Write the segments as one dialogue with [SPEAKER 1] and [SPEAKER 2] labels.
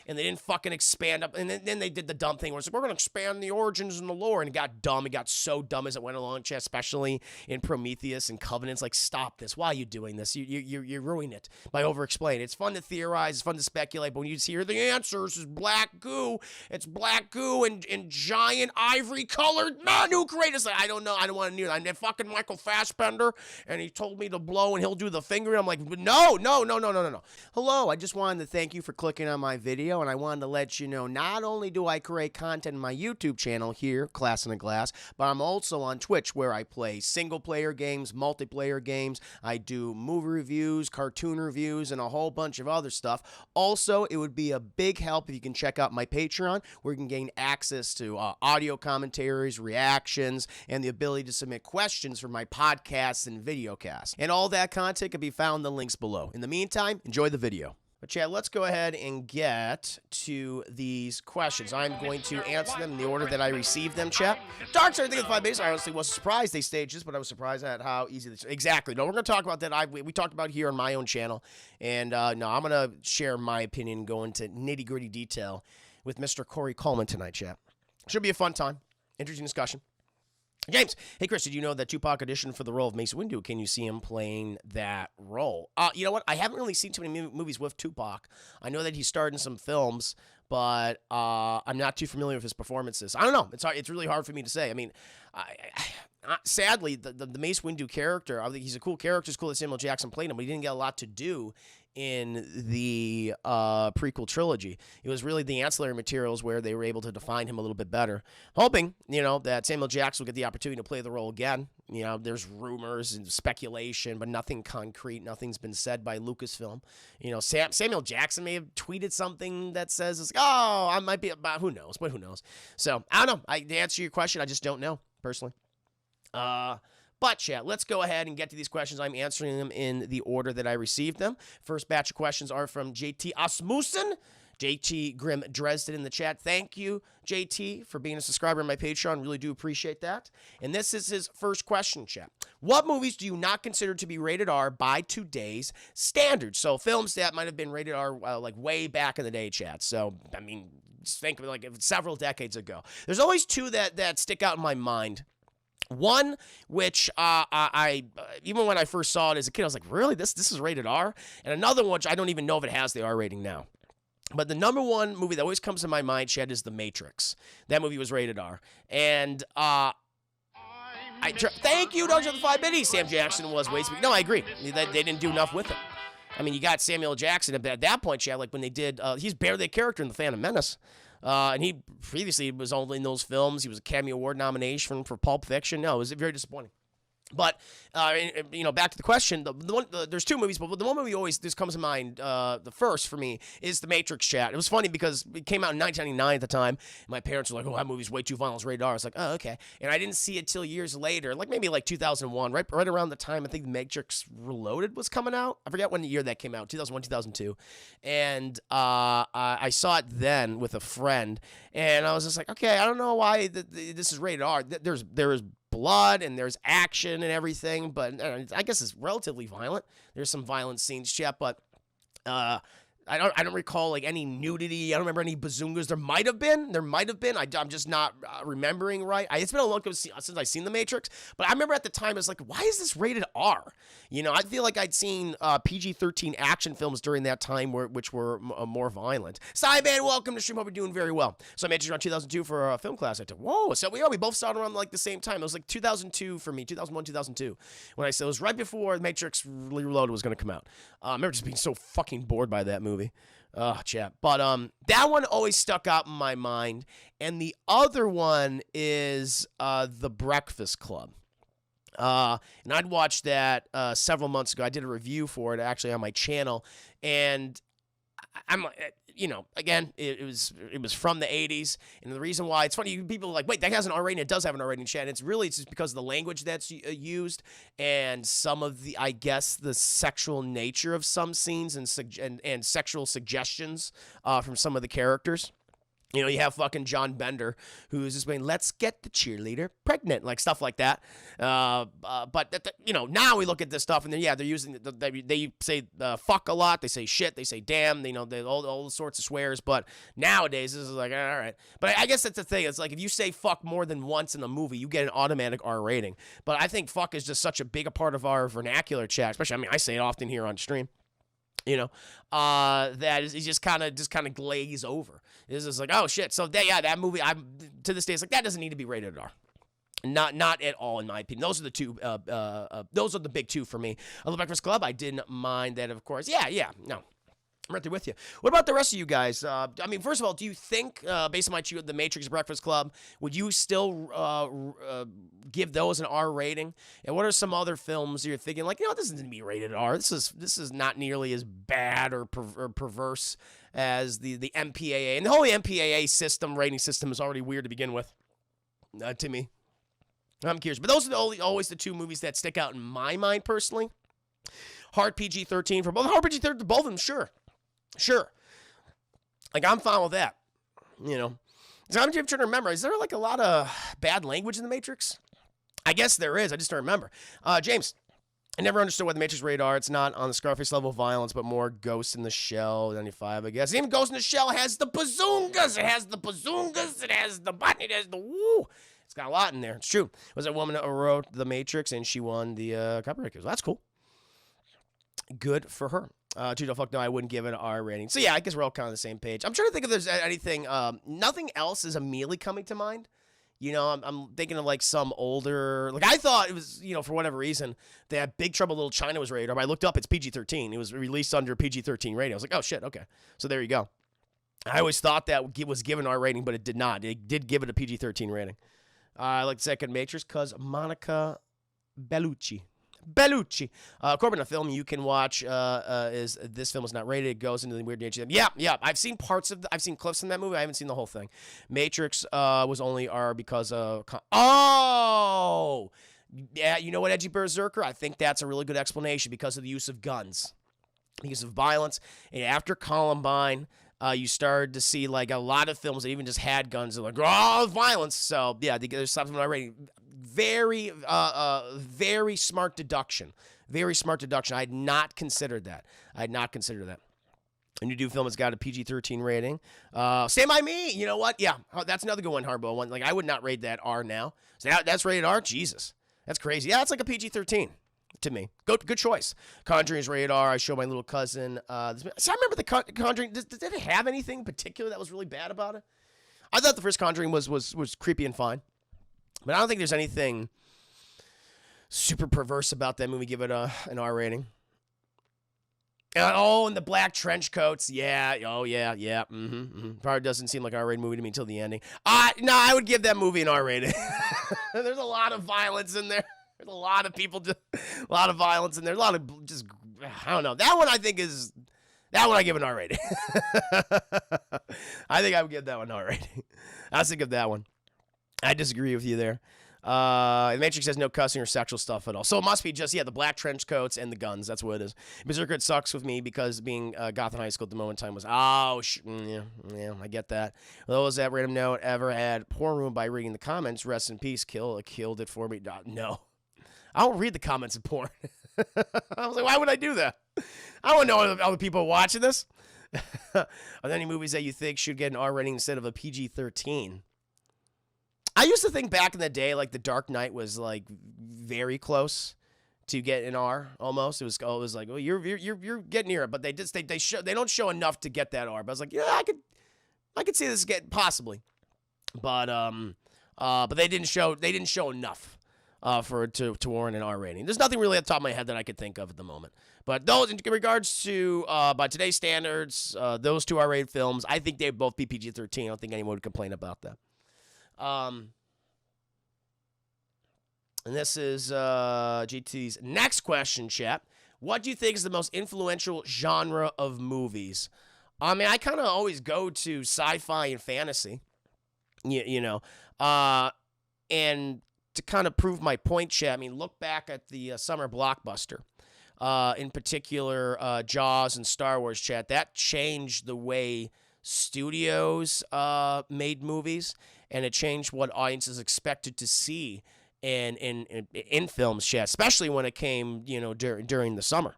[SPEAKER 1] and they didn't fucking expand up. And then they did the dumb thing where it's like, we're going to expand the origins and the lore. And it got dumb. It got so dumb as it went along, especially in Prometheus and Covenants. Like, stop this. Why are you doing this? You're ruining it by over-explaining. It's fun to theorize. It's fun to speculate. But when you hear the answers is black goo, it's black goo and giant ivory-colored man who created. Like, I don't know. I don't want to near that. And fucking Michael Fassbender, and he told me to blow and he'll do the finger. I'm like, no. Hello, I just wanted to thank you for clicking on my video, and I wanted to let you know not only do I create content in my YouTube channel here, Class in a Glass, but I'm also on Twitch where I play single-player games, multiplayer games. I do movie reviews, cartoon reviews, and a whole bunch of other stuff. Also, it would be a big help if you can check out my Patreon, where you can gain access to audio commentaries, reactions, and the ability to submit questions for my podcasts and videocasts. And all that content can be found in the links below. In the meantime, enjoy the video. But Chad, let's go ahead and get to these questions. I'm going to answer them in the order that I received them, chat. Dark Side, I think, of the 5 days. I honestly was surprised they staged this, but I was surprised at how easy this. Exactly. No, we're going to talk about that. We talked about here on my own channel. And no, I'm going to share my opinion, go into nitty-gritty detail with Mr. Corey Coleman tonight, chat. Should be a fun time. Interesting discussion. James, hey Chris, did you know that Tupac auditioned for the role of Mace Windu? Can you see him playing that role? You know what? I haven't really seen too many movies with Tupac. I know that he starred in some films, but I'm not too familiar with his performances. I don't know. It's really hard for me to say. I mean, sadly, the Mace Windu character, I think he's a cool character. It's cool that Samuel Jackson played him, but he didn't get a lot to do in the prequel trilogy. It was really the ancillary materials where they were able to define him a little bit better. Hoping, that Samuel Jackson will get the opportunity to play the role again. There's rumors and speculation, but nothing concrete. Nothing's been said by Lucasfilm. Samuel Jackson may have tweeted something that says, I might be about, who knows, but who knows. So, I don't know. To answer your question, I just don't know, personally. But, chat, let's go ahead and get to these questions. I'm answering them in the order that I received them. First batch of questions are from JT Asmussen. JT Grim Dresden in the chat. Thank you, JT, for being a subscriber on my Patreon. Really do appreciate that. And this is his first question, chat. What movies do you not consider to be rated R by today's standards? So films that might have been rated R like way back in the day, chat. So, I mean, just think of it like several decades ago. There's always two that stick out in my mind. One, which I even when I first saw it as a kid, I was like, really? This is rated R? And another one, which I don't even know if it has the R rating now. But the number one movie that always comes to my mind, Chad, is The Matrix. That movie was rated R. And thank you, Doug, for the 5 biddies. Sam Jackson was way too. No, I agree. They didn't do enough with him. I mean, you got Samuel Jackson at that point, Chad, like when they did, he's barely a character in The Phantom Menace. And he previously was only in those films. He was a Academy Award nomination for Pulp Fiction. No, it was very disappointing. But, back to the question, there's two movies, but the one movie always this comes to mind, the first for me, is The Matrix, chat. It was funny because it came out in 1999 at the time. And my parents were like, oh, that movie's way too violent, it's rated R. I was like, oh, okay. And I didn't see it till years later, like maybe like 2001, right around the time I think The Matrix Reloaded was coming out. I forget when year that came out, 2001, 2002. And I saw it then with a friend, and I was just like, okay, I don't know why this is rated R. There is blood and there's action and everything, but I guess it's relatively violent. There's some violent scenes, chat, but I don't recall like any nudity. I don't remember any bazungas. There might have been. I'm just not remembering right. It's been a long time since I've seen The Matrix, but I remember at the time I was like, why is this rated R? I feel like I'd seen PG-13 action films during that time which were more violent. Cyban, welcome to stream. Hope you're doing very well. So I mentioned around 2002 for a film class. I took, whoa. So we both started around like the same time. It was like 2002 for me, 2001, 2002. When I said it was right before The Matrix Reloaded was going to come out. I remember just being so fucking bored by that movie. Chat. But that one always stuck out in my mind. And the other one is The Breakfast Club. And I'd watched that several months ago. I did a review for it actually on my channel. And I'm again, it was from the 80s, and the reason why it's funny, people are like, wait, that has an R rating. It does have an R rating, chat. It's just because of the language that's used and some of the, I guess, the sexual nature of some scenes and sexual suggestions from some of the characters. You know, you have fucking John Bender, who's just saying, let's get the cheerleader pregnant, like stuff like that. But you know, now we look at this stuff, and then, yeah, they're using, they say fuck a lot, they say shit, they say damn, you know, all sorts of swears. But nowadays, this is like, all right. But I guess that's the thing. It's like, if you say fuck more than once in the movie, you get an automatic R rating. But I think fuck is just such a big a part of our vernacular chat, especially, I mean, I say it often here on stream. You know, that is, just kind of glaze over. It's just like, oh shit. So that movie, I'm to this day, it's like, that doesn't need to be rated R. Not at all, in my opinion. Those are the two. Those are the big two for me. The Breakfast Club, I didn't mind that, of course. Yeah, no. I'm right there with you. What about the rest of you guys? I mean, first of all, do you think, based on my The Matrix, Breakfast Club, would you still give those an R rating? And what are some other films you're thinking, like, you know, this isn't be rated R. This is not nearly as bad or perverse as the MPAA. And the whole MPAA system, rating system, is already weird to begin with, to me. I'm curious. But those are always the two movies that stick out in my mind, personally. Hard PG-13 for both. Hard PG-13 for both of them, sure. Like, I'm fine with that, you know. So I'm trying to remember, is there like a lot of bad language in The Matrix? I guess there is. I just don't remember. James, I never understood why The Matrix rated R. It's not on the Scarface level of violence, but more Ghost in the Shell, 95, I guess. Even Ghost in the Shell has the bazoongas. It has the button. It has the woo. It's got a lot in there. It's true. It was a woman that wrote The Matrix, and she won the copyright case. Well, that's cool. Good for her. Dude, fuck no, I wouldn't give it an R rating. So yeah, I guess we're all kind of on the same page. I'm trying to think if there's anything. Nothing else is immediately coming to mind. You know, I'm thinking of like some older. Like, I thought it was, you know, for whatever reason, that Big Trouble in Little China was rated R. But I looked up, it's PG-13. It was released under PG-13 rating. I was like, oh shit, okay. So there you go. I always thought that was given an R rating, but it did not. It did give it a PG-13 rating. I like the second Matrix because Monica Bellucci. Corbin, a film you can watch is this film is not rated. It goes into the weird nature. Yeah. I've seen I've seen clips in that movie. I haven't seen the whole thing. Matrix was only R because of. Oh, yeah. You know what, Edgy Berserker? I think that's a really good explanation because of the use of guns, use of violence, and after Columbine. You started to see like a lot of films that even just had guns and like, oh, violence. So yeah, there's something already. Very smart deduction. Very smart deduction. I had not considered that. A new Doom film has got a PG-13 rating. Stand By Me. You know what? Yeah, that's another good one, Harbo. One. Like, I would not rate that R now. So that's rated R? Jesus. That's crazy. Yeah, it's like a PG-13 to me. Good choice. Conjuring is rated R. I showed my little cousin. So I remember the Conjuring. Did it have anything in particular that was really bad about it? I thought the first Conjuring was creepy and fine. But I don't think there's anything super perverse about that movie. Give it an R rating. And the black trench coats. Yeah. Oh, yeah. Probably doesn't seem like an R-rated movie to me until the ending. No, I would give that movie an R rating. There's a lot of violence in there. There's a lot of people, a lot of violence in there. A lot of just, I don't know. That one I give an R rating. I think I would give that one an R rating. I was thinking of that one. I disagree with you there. The Matrix has no cussing or sexual stuff at all. So it must be just, the black trench coats and the guns. That's what it is. Berserker, it sucks with me because being Gotham High School at the moment in time was, yeah, I get that. Those that random note ever had porn room by reading the comments, rest in peace, killed it for me. No. I don't read the comments of porn. I was like, why would I do that? I don't know other people watching this. Are there any movies that you think should get an R rating instead of a PG-13? I used to think back in the day, like The Dark Knight was like very close to get an R almost. It was like, oh, you're getting near it, but they don't show enough to get that R. But I was like, yeah, I could see this get possibly, but they didn't show enough for it to warrant an R rating. There's nothing really at the top of my head that I could think of at the moment. But those, in regards to by today's standards, those two R-rated films, I think they'd both be PG-13. I don't think anyone would complain about that. And this is GT's next question, chat. What do you think is the most influential genre of movies? I mean, I kind of always go to sci-fi and fantasy, you know. And to kind of prove my point, chat, I mean, look back at the summer blockbuster. In particular, Jaws and Star Wars, chat. That changed the way studios made movies, and it changed what audiences expected to see in films, Chad, especially when it came, during the summer.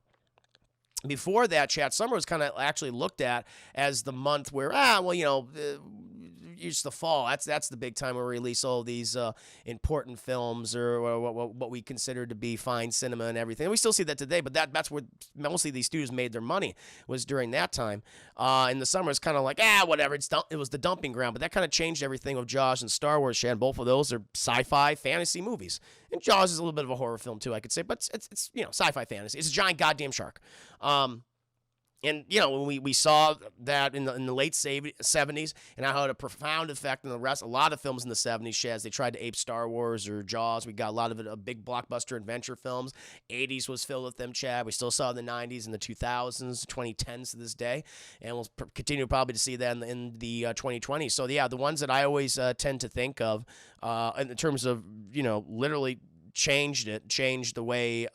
[SPEAKER 1] Before that, Chad, summer was kind of actually looked at as the month where, it's the fall. That's the big time where we release all these important films, or what we consider to be fine cinema and everything. And we still see that today, but that's where mostly these studios made their money, was during that time. In the summer, it's kind of like, whatever. It was the dumping ground, but that kind of changed everything with Jaws and Star Wars, Chad. Both of those are sci-fi fantasy movies. And Jaws is a little bit of a horror film too, I could say, but it's sci-fi fantasy. It's a giant goddamn shark. And, when we saw that in the late 70s, and how it had a profound effect on a lot of films in the 70s, as they tried to ape Star Wars or Jaws. We got a lot of it, big blockbuster adventure films. 80s was filled with them, Chad. We still saw the 90s and the 2000s, 2010s to this day. And we'll continue probably to see that in the 2020s. So, the ones that I always tend to think of in terms of, literally changed the way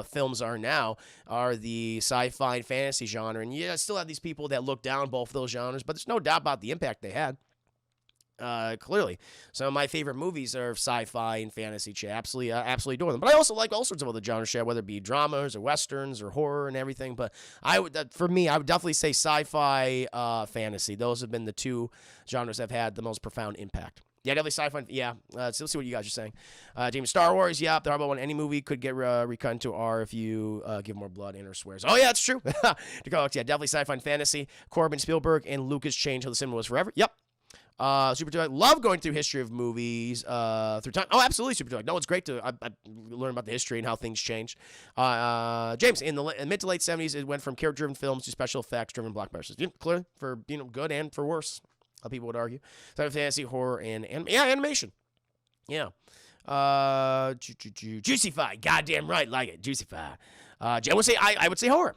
[SPEAKER 1] films are now, are the sci-fi and fantasy genre. And I still have these people that look down both of those genres, but there's no doubt about the impact they had. Clearly, some of my favorite movies are sci-fi and fantasy. Absolutely adore them. But I also like all sorts of other genres, whether it be dramas or westerns or horror and everything. But I would definitely say sci-fi, fantasy. Those have been the two genres that have had the most profound impact. Yeah, definitely sci-fi. Yeah, let's see what you guys are saying. James, Star Wars. Yeah, they're about when any movie could get recut into R if you give more blood and or swears. Oh yeah, that's true. Yeah, definitely sci-fi and fantasy. Corbin, Spielberg, and Lucas changed how the cinema was forever. Yep. Super Delight. Love going through history of movies through time. Oh, absolutely, Super Delight. No, it's great to I learn about the history and how things changed. James, in the mid to late 70s, it went from character-driven films to special effects-driven blockbusters. Clearly, for good and for worse. People would argue. So fantasy, horror, and animation. Yeah. Juicify. Goddamn right, like it. Juicify. I would say horror.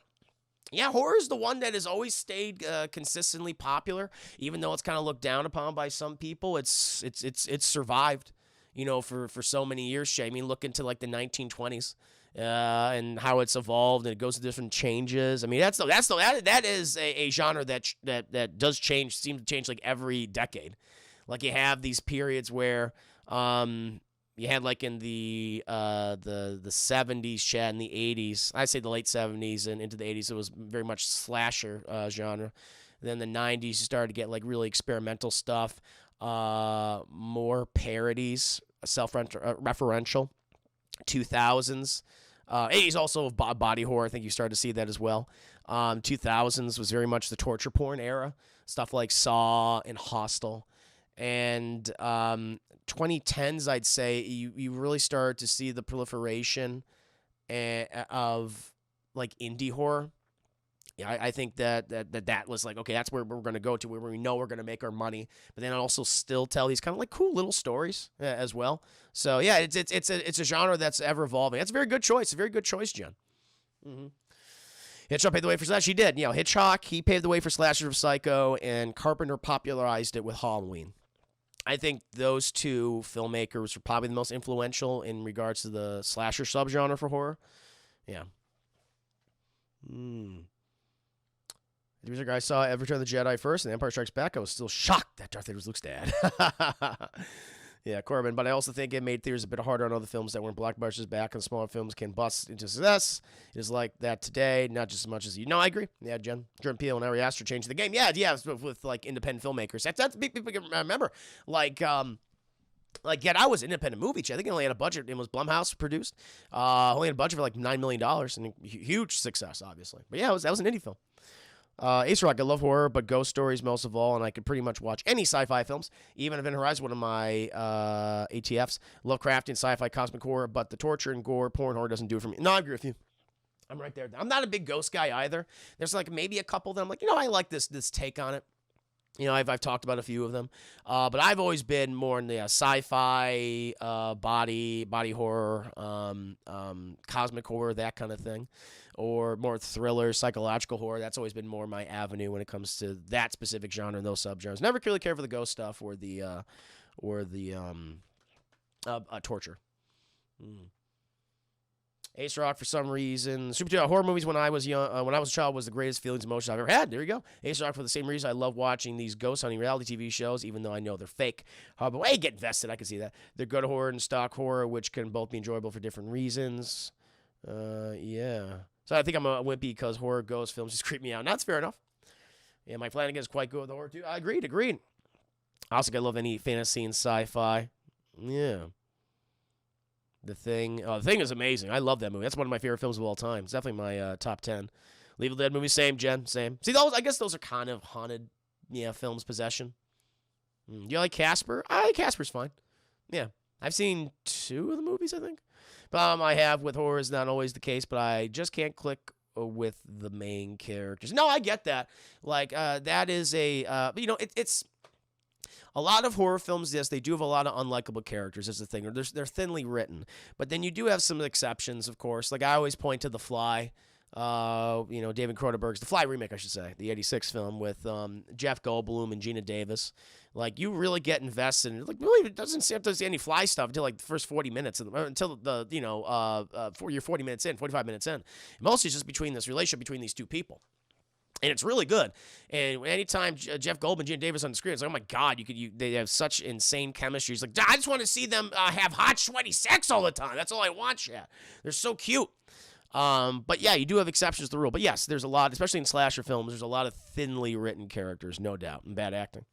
[SPEAKER 1] Yeah, horror is the one that has always stayed consistently popular, even though it's kind of looked down upon by some people. It's survived, for so many years. Shay. I mean, look into like the 1920s. And how it's evolved, and it goes through different changes. I mean, that is a genre that does change, seems to change like every decade. Like you have these periods where you had like in the 70s, Chad, in the 80s. I say the late 70s and into the 80s, it was very much slasher genre. Then the 90s, you started to get like really experimental stuff, more parodies, self-referential. 2000s. 80s also body horror. I think you started to see that as well. 2000s was very much the torture porn era. Stuff like Saw and Hostel. And 2010s, I'd say, you really started to see the proliferation of like indie horror. Yeah, I think that was like, okay, that's where we're going to go to, where we know we're going to make our money, but then also still tell these kind of like cool little stories as well. So yeah, it's a genre that's ever evolving. That's a very good choice. A very good choice, Jen. Mm-hmm. Hitchcock paved the way for slasher. He did. Hitchcock, he paved the way for slasher of Psycho, and Carpenter popularized it with Halloween. I think those two filmmakers were probably the most influential in regards to the slasher subgenre for horror. Yeah. The reason I saw Return of the Jedi first and Empire Strikes Back, I was still shocked that Darth Vader was Luke's dad. Yeah, Corbin. But I also think it made theaters a bit harder on other films that weren't blockbusters back, and smaller films can bust into success. It is like that today, not just as much as you. No, I agree. Yeah, Jordan Peele and Ari Aster changed the game. Yeah, with like independent filmmakers. That's big people can remember. Like Get Out was an independent movie. I think it only had a budget. It was Blumhouse produced. Only had a budget for like $9 million, and huge success, obviously. But yeah, that was an indie film. Ace Rock, I love horror, but ghost stories most of all, and I could pretty much watch any sci-fi films. Even Event Horizon, one of my ATFs. Lovecraftian sci-fi cosmic horror, but the torture and gore, porn horror doesn't do it for me. No, I agree with you. I'm right there. I'm not a big ghost guy either. There's like maybe a couple that I'm like, I like this take on it. I've talked about a few of them, but I've always been more in the sci-fi, body horror, cosmic horror, that kind of thing, or more thriller, psychological horror. That's always been more my avenue when it comes to that specific genre and those subgenres. Never really cared for the ghost stuff or the torture. Ace Rock for some reason. Super horror movies when I was young, when I was a child, was the greatest feelings and emotions I've ever had. There you go. Ace Rock for the same reason I love watching these ghost hunting reality TV shows, even though I know they're fake. But hey, get invested. I can see that. They're good horror and stock horror, which can both be enjoyable for different reasons. Yeah. So I think I'm a wimpy because horror ghost films just creep me out. And that's fair enough. Yeah, Mike Flanagan is quite good with horror too. I agreed. I also love any fantasy and sci-fi. Yeah. The Thing. Oh, The Thing is amazing. I love that movie. That's one of my favorite films of all time. It's definitely my top 10. Evil Dead movie, same, Jen, same. See, I guess those are kind of haunted, films, possession. Do you like Casper? Casper's fine. Yeah. I've seen 2 of the movies, I think. Problem I have with horror is not always the case, but I just can't click with the main characters. No, I get that. Like, that is it's... A lot of horror films, yes, they do have a lot of unlikable characters, is the thing. They're thinly written. But then you do have some exceptions, of course. Like, I always point to The Fly. David Cronenberg's The Fly remake, I should say. The 86 film with Jeff Goldblum and Gina Davis. Like, you really get invested in it. Like, really, it doesn't seem to see any Fly stuff until, like, the first 40 minutes. Until you're 40 minutes in, 45 minutes in. Mostly it's just between this relationship between these two people. And it's really good. And anytime Jeff Goldblum and Gina Davis on the screen, it's like, oh my God, they have such insane chemistry. It's like, I just want to see them have hot, sweaty sex all the time. That's all I want, Chad. They're so cute. But yeah, you do have exceptions to the rule. But yes, there's a lot, especially in slasher films, there's a lot of thinly written characters, no doubt, and bad acting.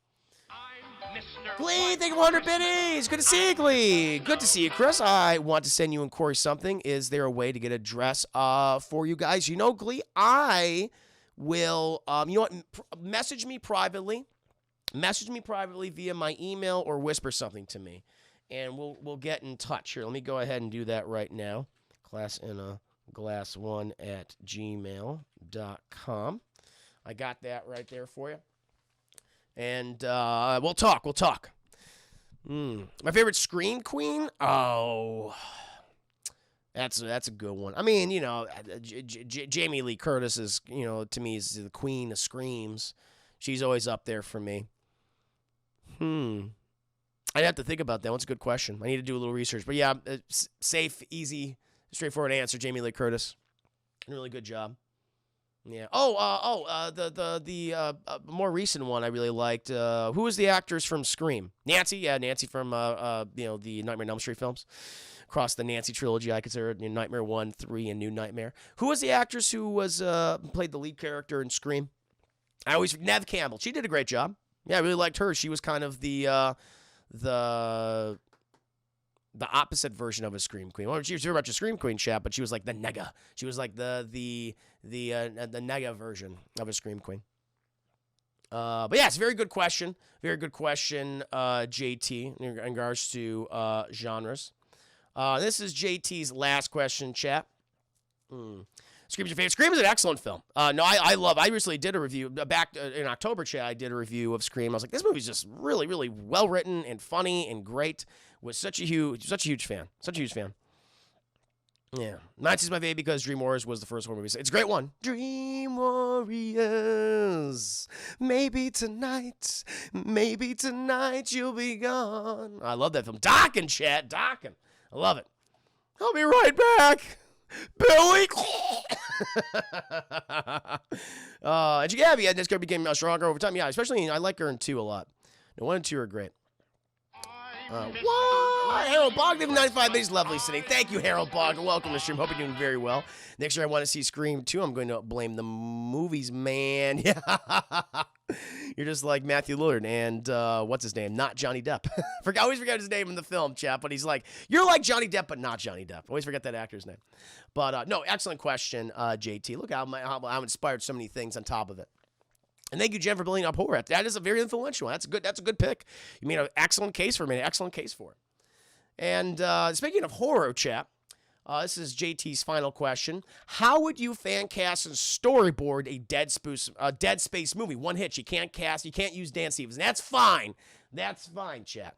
[SPEAKER 1] Glee, thank you for 100 biddies. Good to see you, Glee. Good to see you, Chris. I want to send you and Corey something. Is there a way to get a dress for you guys? Glee, I will, message me privately via my email or whisper something to me, and we'll get in touch. Here, let me go ahead and do that right now. classinaglass1@gmail.com. I got that right there for you, and we'll talk. My favorite Scream Queen? Oh, that's a good one. I mean, Jamie Lee Curtis is, to me, is the queen of screams. She's always up there for me. I'd have to think about that. That's a good question. I need to do a little research. But yeah, safe, easy, straightforward answer. Jamie Lee Curtis, really good job. Yeah. The more recent one I really liked. Who was the actors from Scream? Nancy. Yeah, Nancy from the Nightmare on Elm Street films. Across the Nancy trilogy, I consider it Nightmare 1, 3, and New Nightmare. Who was the actress who was played the lead character in Scream? Nev Campbell. She did a great job. Yeah, I really liked her. She was kind of the opposite version of a Scream Queen. Well, she was very much a Scream Queen chap, but she was like the nega. She was like the nega version of a Scream Queen. But yeah, it's a very good question. Very good question, JT, in regards to genres. This is JT's last question, chat. Scream's your favorite? Scream is an excellent film. I recently did a review, back in October, chat, I did a review of Scream. I was like, this movie's just really, really well written and funny and great. Was such a huge fan. Yeah. Nancy's my baby because Dream Warriors was the first horror movie. It's a great one. Dream Warriors, maybe tonight you'll be gone. I love that film. Dockin', chat, Dockin'. I love it. I'll be right back. Billy. And Gabby, this girl became stronger over time. Yeah, especially I like her in 2 a lot. The 1 and 2 are great. What? Harold Bogdan, 95 days, lovely sitting. Thank you, Harold Bogdan. Welcome to the stream. Hope you're doing very well. Next year, I want to see Scream 2. I'm going to blame the movies, man. Yeah. You're just like Matthew Lillard and what's his name? Not Johnny Depp. I always forget his name in the film, chap, but he's like, you're like Johnny Depp, but not Johnny Depp. Always forget that actor's name. But no, excellent question, JT. Look how I'm inspired so many things on top of it. And thank you, Jen, for building up horror. That is a very influential one. That's a good pick. You made an excellent case for it. And speaking of horror, chap, this is JT's final question. How would you fan cast and storyboard a Dead Space movie? One hit. You can't use Dan Stevens. That's fine. Chat.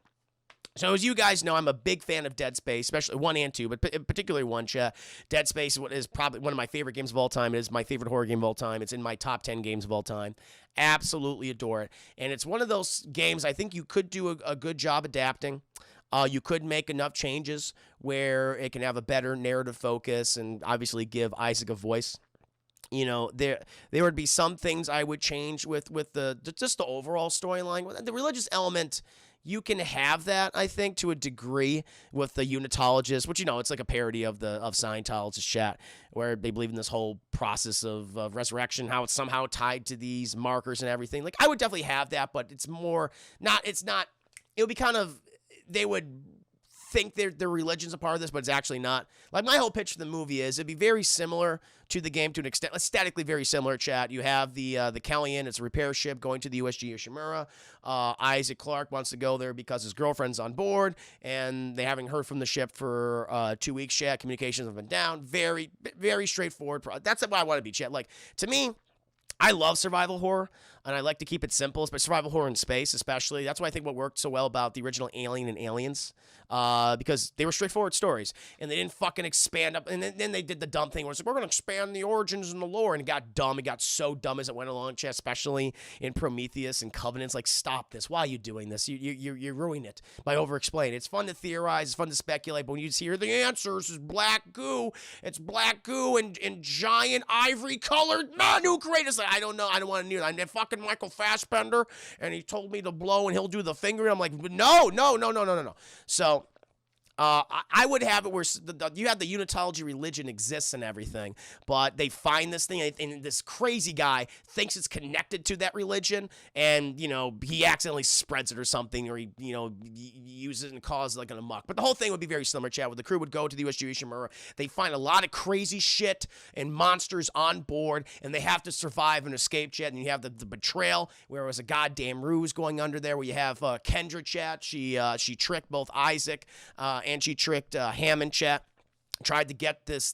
[SPEAKER 1] So as you guys know, I'm a big fan of Dead Space, especially 1 and 2, but particularly 1, chat. Dead Space is probably one of my favorite games of all time. It is my favorite horror game of all time. It's in my top 10 games of all time. Absolutely adore it. And it's one of those games I think you could do a good job adapting. You could make enough changes where it can have a better narrative focus and obviously give Isaac a voice. There would be some things I would change with just the overall storyline. The religious element, you can have that, I think, to a degree with the Unitologist, which, it's like a parody of Scientologist chat, where they believe in this whole process of resurrection, how it's somehow tied to these markers and everything. Like, I would definitely have that, but it's more it would be kind of, they would think their religion's a part of this, but it's actually not. Like, my whole pitch for the movie is it'd be very similar to the game to an extent, aesthetically very similar, chat. You have the Gillan, it's a repair ship going to the USG Ishimura. Isaac Clarke wants to go there because his girlfriend's on board, and they haven't heard from the ship for 2 weeks, chat. Communications have been down. Very, very straightforward. That's what I want to be, chat. Like, to me, I love survival horror, and I like to keep it simple, but survival horror in space especially. That's why I think what worked so well about the original Alien and Aliens, because they were straightforward stories, and they didn't fucking expand up. And then they did the dumb thing where it's like, we're going to expand the origins and the lore, and it got dumb. It got so dumb as it went along, especially in Prometheus and Covenants. Like, stop this. Why are you doing this? You're ruining it by over-explaining. It's fun to theorize. It's fun to speculate, but when you hear the answers is black goo. It's black goo and giant ivory-colored new creators. Like, I don't know. I don't want to hear that. I'm fucking Michael Fassbender, and he told me to blow, and he'll do the finger. I'm like, no. So, I would have it where you have the Unitology religion exists and everything, but they find this thing, and this crazy guy thinks it's connected to that religion, and, he accidentally spreads it or something, or he uses it and causes like an amok. But the whole thing would be very similar, chat, where the crew would go to the USG Ishimura. They find a lot of crazy shit and monsters on board, and they have to survive and escape, chat. And you have the betrayal, where it was a goddamn ruse going under there, where you have Kendra, chat. She tricked both Isaac and she tricked Hammond, chat. Tried to get this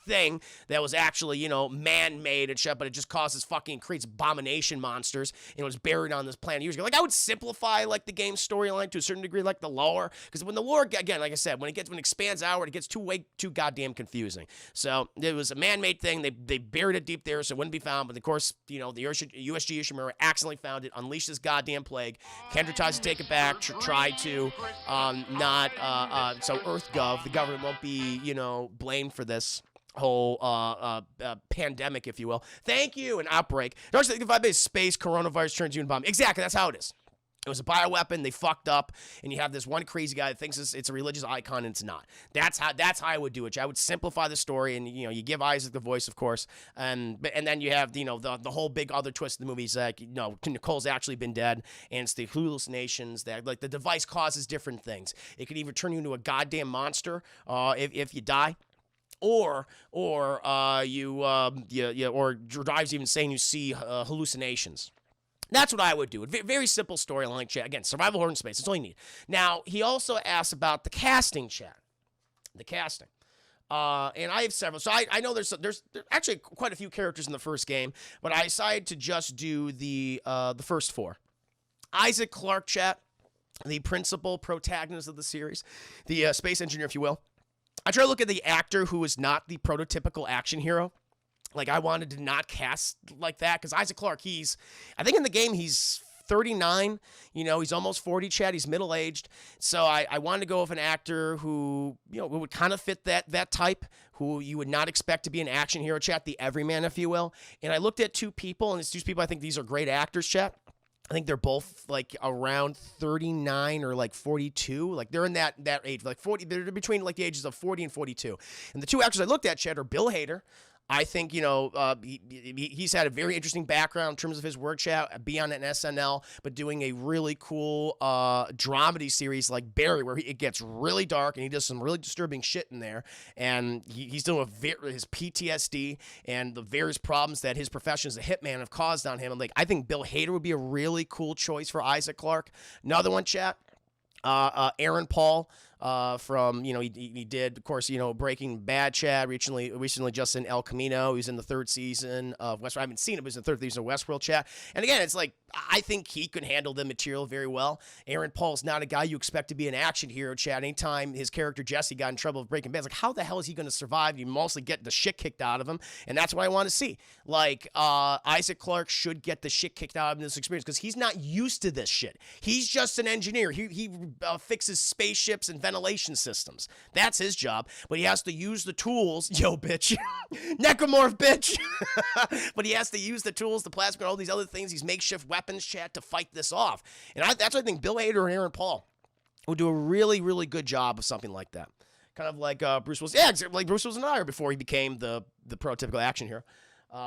[SPEAKER 1] thing that was actually, man-made and shit, but it just creates abomination monsters, and it was buried on this planet years ago. Like, I would simplify, like, the game storyline to a certain degree, like the lore, because when the lore, again, like I said, when it expands outward, it gets too goddamn confusing. So, it was a man-made thing. They buried it deep there so it wouldn't be found, but of course, the USG Ishimura accidentally found it, unleashed this goddamn plague. Kendra tries to take it back, tried to, so EarthGov, the government won't be, blamed for this whole pandemic, if you will. Thank you, an outbreak. Don't you think if I base space, coronavirus turns you into bomb? Exactly, that's how it is. It was a bioweapon. They fucked up, and you have this one crazy guy that thinks it's a religious icon, and it's not. That's how I would do it. I would simplify the story, and you give Isaac the voice, of course, and then you have the whole big other twist of the movie is like Nicole's actually been dead, and it's the hallucinations that like the device causes different things. It could either turn you into a goddamn monster if you die. Or drives even saying you see hallucinations. That's what I would do. Very simple storyline, chat. Again, survival horror in space. That's all you need. Now, he also asked about the casting, chat. The casting. And I have several. So I know there's actually quite a few characters in the first game, but I decided to just do the first four. Isaac Clarke, chat, the principal protagonist of the series, the space engineer, if you will. I try to look at the actor who is not the prototypical action hero. Like, I wanted to not cast like that, because Isaac Clarke, I think in the game he's 39, he's almost 40, chat, he's middle-aged, so I wanted to go with an actor who, would kind of fit that type, who you would not expect to be an action hero, chat, the everyman, if you will, and I looked at two people, and it's two people I think these are great actors, chat. I think they're both like around 39 or like 42. Like they're in that age, like 40. They're between like the ages of 40 and 42. And the two actors I looked at, Chet, are Bill Hader. I think, he's had a very interesting background in terms of his work, chat, beyond an SNL, but doing a really cool dramedy series like Barry, where it gets really dark and he does some really disturbing shit in there. And he's dealing with his PTSD and the various problems that his profession as a hitman have caused on him. And I think Bill Hader would be a really cool choice for Isaac Clarke. Another one, chat. Aaron Paul, from, he did, of course, Breaking Bad, chat, recently just in El Camino. He's in the 3rd season of Westworld. I haven't seen it, but he's in the 3rd season of Westworld, chat. And again, it's like, I think he could handle the material very well. Aaron Paul's not a guy you expect to be an action hero, chat. Anytime his character Jesse got in trouble with Breaking Bad, it's like, how the hell is he going to survive? You mostly get the shit kicked out of him, and that's what I want to see. Like, Isaac Clarke should get the shit kicked out of him in this experience, because he's not used to this shit. He's just an engineer. He fixes spaceships and ventilation systems. That's his job. But he has to use the tools. Yo, bitch. Necromorph, bitch. But he has to use the tools, the plasma, and all these other things, these makeshift weapons, chat, to fight this off. And that's what I think Bill Hader and Aaron Paul would do a really, really good job of something like that. Kind of like Bruce Willis. Yeah, like Bruce Willis and I before he became the prototypical action hero.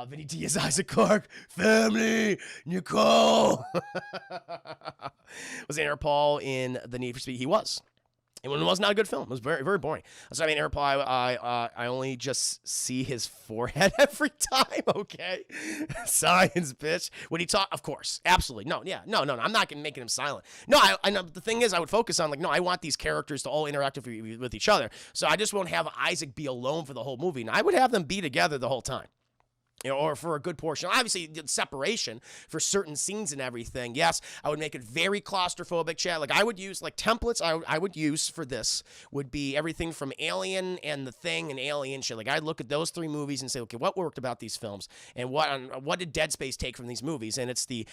[SPEAKER 1] Vinny D is Isaac Clarke. Family. Nicole. Was Aaron Paul in The Need for Speed? He was. It was not a good film. It was very, very boring. So, I mean, Aaron Paul, I only just see his forehead every time, okay? Science, bitch. When he talk, of course. Absolutely. No, yeah. No. I'm not making him silent. No, I know. The thing is, I would focus on, like, no, I want these characters to all interact with each other. So I just won't have Isaac be alone for the whole movie. And I would have them be together the whole time. Or for a good portion. Obviously, separation for certain scenes and everything. Yes, I would make it very claustrophobic, chat. Like, I would use, like, templates I would use for this would be everything from Alien and The Thing and Alien shit. Like, I'd look at those 3 movies and say, okay, what worked about these films? And what did Dead Space take from these movies? And it's the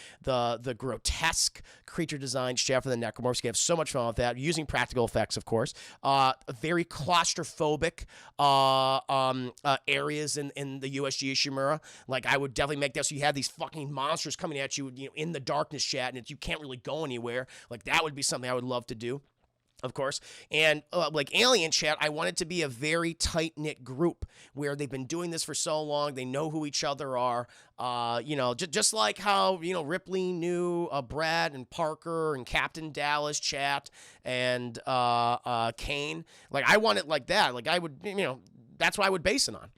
[SPEAKER 1] grotesque creature design, chat, for the Necromorphs. You have so much fun with that. Using practical effects, of course. Very claustrophobic areas in the USG Ishimura. Like, I would definitely make that so you have these fucking monsters coming at you, in the darkness, chat, and you can't really go anywhere. Like, that would be something I would love to do, of course. And like Alien, chat, I want it to be a very tight-knit group where they've been doing this for so long. They know who each other are. Just like how, Ripley knew Brad and Parker and Captain Dallas, chat, and Kane. Like, I want it like that. Like, I would, that's what I would base it on.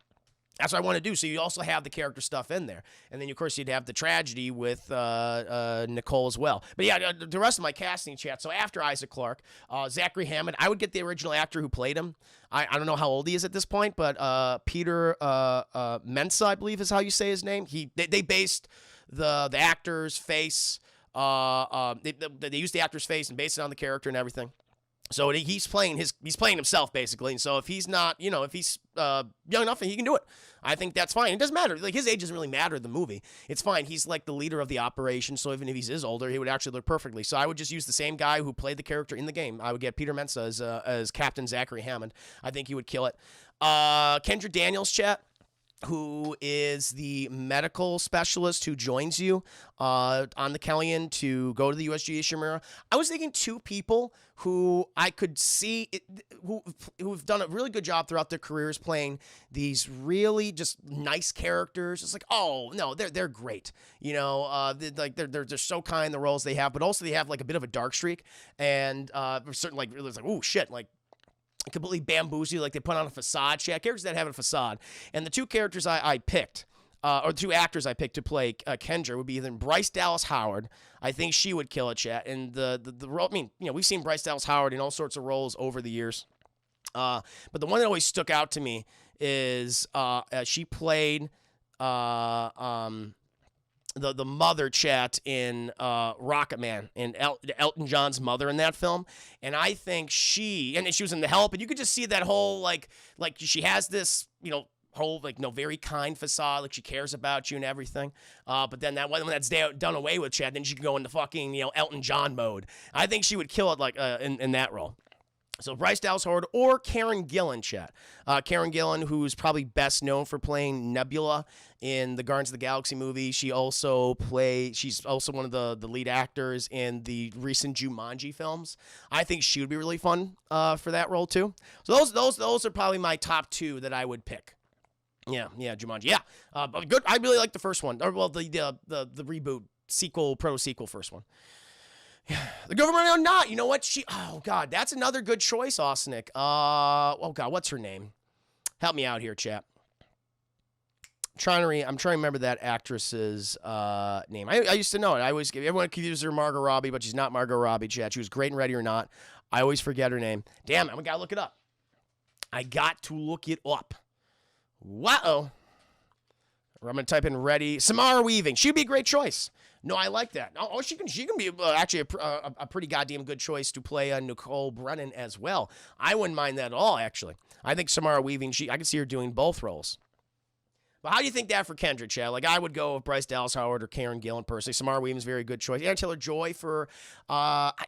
[SPEAKER 1] That's what I want to do. So you also have the character stuff in there. And then, of course, you'd have the tragedy with Nicole as well. But, yeah, the rest of my casting, chat. So after Isaac Clarke, Zachary Hammond, I would get the original actor who played him. I don't know how old he is at this point, but Peter Mensa, I believe is how you say his name. They based the actor's face. They used the actor's face and based it on the character and everything. So he's playing himself, basically. And so if he's not, if he's young enough, he can do it. I think that's fine. It doesn't matter. Like, his age doesn't really matter in the movie. It's fine. He's like the leader of the operation. So even if he is older, he would actually look perfectly. So I would just use the same guy who played the character in the game. I would get Peter Mensa as Captain Zachary Hammond. I think he would kill it. Kendra Daniels, chat, who is the medical specialist who joins you on the Kellyan to go to the USG Ishimura. I was thinking 2 people who I could see who've done a really good job throughout their careers playing these really just nice characters. It's like, oh no, they're great. They're so kind in the roles they have, but also they have like a bit of a dark streak and certain like it's like, oh shit, like completely bamboozle you, like they put on a facade. Characters that have a facade. And the 2 characters I picked, or 2 actors I picked to play Kendra would be either Bryce Dallas Howard. I think she would kill it, chat. And the role, I mean, we've seen Bryce Dallas Howard in all sorts of roles over the years. But the one that always stuck out to me is she played the mother, chat, in Rocket Man, and Elton John's mother in that film. And I think she was in The Help, and you could just see that whole like she has this whole very kind facade, like she cares about you and everything. But then when that's done away with, chat, then she can go into fucking Elton John mode. I think she would kill it like in that role. So Bryce Dallas Howard or Karen Gillan, chat. Karen Gillan, who's probably best known for playing Nebula in the Guardians of the Galaxy movie. She's also one of the lead actors in the recent Jumanji films. I think she would be really fun for that role too. So those are probably my top 2 that I would pick. Yeah, Jumanji. Yeah, but good. I really like the first one. Or well, the reboot sequel, proto-sequel first one. The government or not, you know what? Oh God, that's another good choice, Ausnick. Oh God, what's her name? Help me out here, chat. I'm trying to remember that actress's name. I used to know it. I always everyone confuses her Margot Robbie, but she's not Margot Robbie, chat. She was great in Ready or Not. I always forget her name. Damn it, I gotta look it up. I got to look it up. Wow. I'm gonna type in Ready. Samara Weaving. She'd be a great choice. No, I like that. Oh, she can be actually a pretty goddamn good choice to play Nicole Brennan as well. I wouldn't mind that at all, actually. I think Samara Weaving, I can see her doing both roles. But how do you think that for Kendra, Chad? Like, I would go with Bryce Dallas Howard or Karen Gillan personally. Samara Weaving's a very good choice. Anna Taylor-Joy for,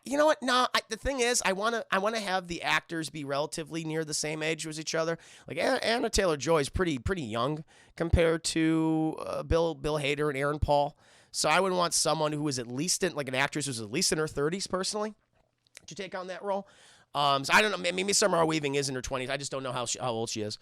[SPEAKER 1] you know what? No, the thing is, I wanna have the actors be relatively near the same age as each other. Like, Anna Taylor-Joy is pretty young compared to Bill Hader and Aaron Paul. So I would want someone who was at least an actress who's at least in her 30s, personally, to take on that role. So I don't know. Maybe Samara Weaving is in her 20s. I just don't know how old she is.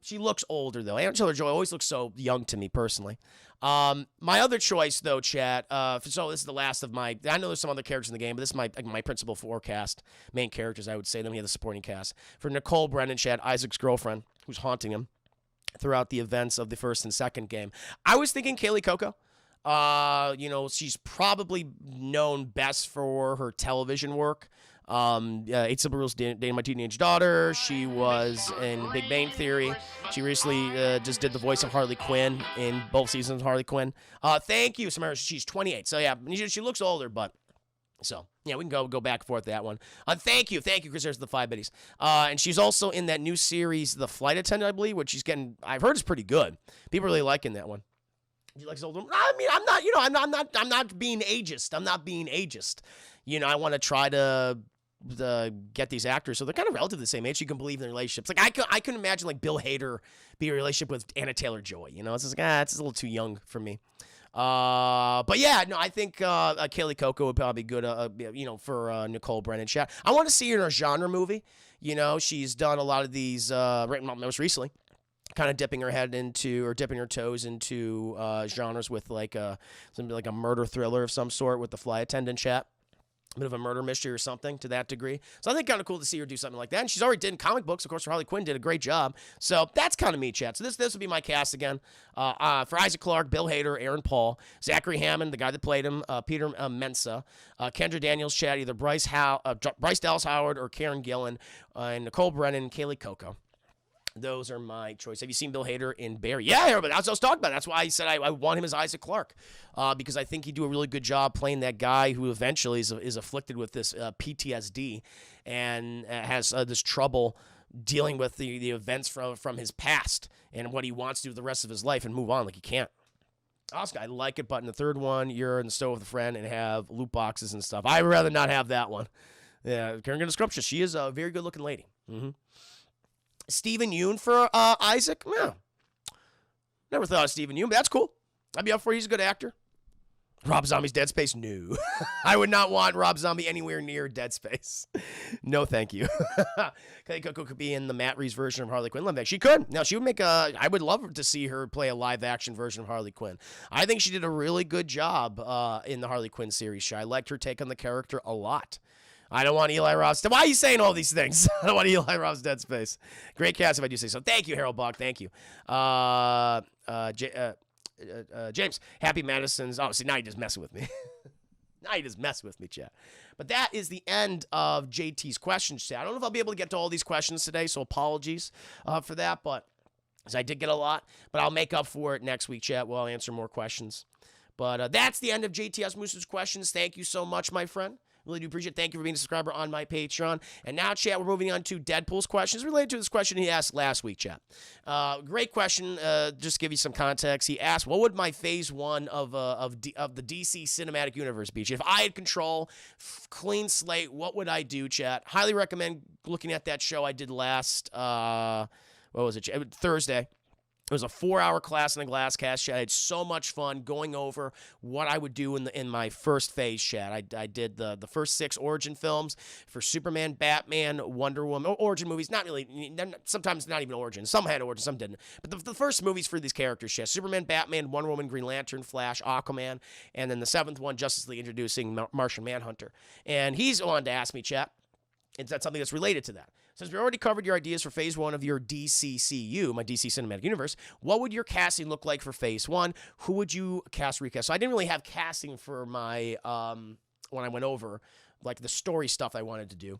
[SPEAKER 1] She looks older, though. Anna Taylor-Joy always looks so young to me, personally. My other choice, though, chat, so this is the last of my, I know there's some other characters in the game, but this is my principal forecast, main characters, I would say. Then we have the supporting cast. For Nicole Brennan, chat, Isaac's girlfriend, who's haunting him throughout the events of the first and second game. I was thinking Kaylee Coco. She's probably known best for her television work. 8 Simple Rules, Dating My Teenage Daughter. She was in Big Bang Theory. She recently just did the voice of Harley Quinn in both seasons of Harley Quinn. Thank you, Samara. She's 28. So, yeah, she looks older, but... So, yeah, we can go back and forth that one. Thank you, Chris. There's the 5 biddies. And she's also in that new series, The Flight Attendant, I believe, which I've heard is pretty good. People really liking that one. You like older? I mean, I'm not being ageist. I'm not being ageist. I want to try to get these actors so they're kind of relatively the same age. You can believe in their relationships. Like I couldn't imagine like Bill Hader be in a relationship with Anna Taylor-Joy. It's just it's just a little too young for me. But yeah, no, I think Kaylee Coco would probably be good. For Nicole Brennan. Chat. I want to see her in a genre movie. She's done a lot of these most recently. Kind of dipping her toes into genres with something like a murder thriller of some sort with The Flight Attendant, chat. A bit of a murder mystery or something to that degree. So I think kind of cool to see her do something like that. And she's already did in comic books. Of course, Harley Quinn did a great job. So that's kind of me, chat. So this would be my cast again. For Isaac Clarke, Bill Hader, Aaron Paul, Zachary Hammond, the guy that played him, Peter Mensa, Kendra Daniels, chat, either Bryce Dallas Howard or Karen Gillan, and Nicole Brennan, Kaylee Coco. Those are my choice. Have you seen Bill Hader in Barry? Yeah, but that's what I was talking about. That's why I said I want him as Isaac Clarke, because I think he'd do a really good job playing that guy who eventually is afflicted with this PTSD and has this trouble dealing with the events from his past and what he wants to do with the rest of his life and move on like he can't. Oscar, I like it, but in the third one, you're in the stove with a friend and have loot boxes and stuff. I'd rather not have that one. Yeah, Karen Scrumptious. She is a very good-looking lady. Mm-hmm. Stephen Yeun for Isaac? Yeah. Never thought of Stephen Yeun, but that's cool. I'd be up for it. He's a good actor. Rob Zombie's Dead Space? No. I would not want Rob Zombie anywhere near Dead Space. No, thank you. Kaylee Coco could be in the Matt Reeves version of Harley Quinn. She could. Now, she would make I would love to see her play a live-action version of Harley Quinn. I think she did a really good job in the Harley Quinn series. I liked her take on the character a lot. I don't want Eli Roth's. Why are you saying all these things? I don't want Eli Roth's Dead Space. Great cast if I do say so. Thank you, Harold Bach. Thank you. James, Happy Madison's. Oh, see, now you're just messing with me. Now you just mess with me, chat. But that is the end of JT's questions, chat. I don't know if I'll be able to get to all these questions today, so apologies for that. But because I did get a lot, but I'll make up for it next week, chat. I'll answer more questions. But that's the end of JTS Moose's questions. Thank you so much, my friend. Really do appreciate it. Thank you for being a subscriber on my Patreon. And now, chat, we're moving on to Deadpool's questions related to this question he asked last week, chat. Great question. Just to give you some context, he asked, what would my phase 1 of the DC cinematic universe be? If I had control, clean slate, what would I do, chat? Highly recommend looking at that show I did last, Thursday. It was a 4-hour class in the Glass Cast, chat. I had so much fun going over what I would do in my first phase, chat. I did the first 6 origin films for Superman, Batman, Wonder Woman, origin movies. Not really, sometimes not even origin. Some had origin, some didn't. But the first movies for these characters, chat. Superman, Batman, Wonder Woman, Green Lantern, Flash, Aquaman, and then the 7th one, Justice League, introducing Martian Manhunter. And he's wanted to ask me, chat, is that something that's related to that? Since we already covered your ideas for Phase 1 of your DCCU, my DC Cinematic Universe, what would your casting look like for Phase 1? Who would you cast, recast? So I didn't really have casting for my, when I went over, like the story stuff I wanted to do.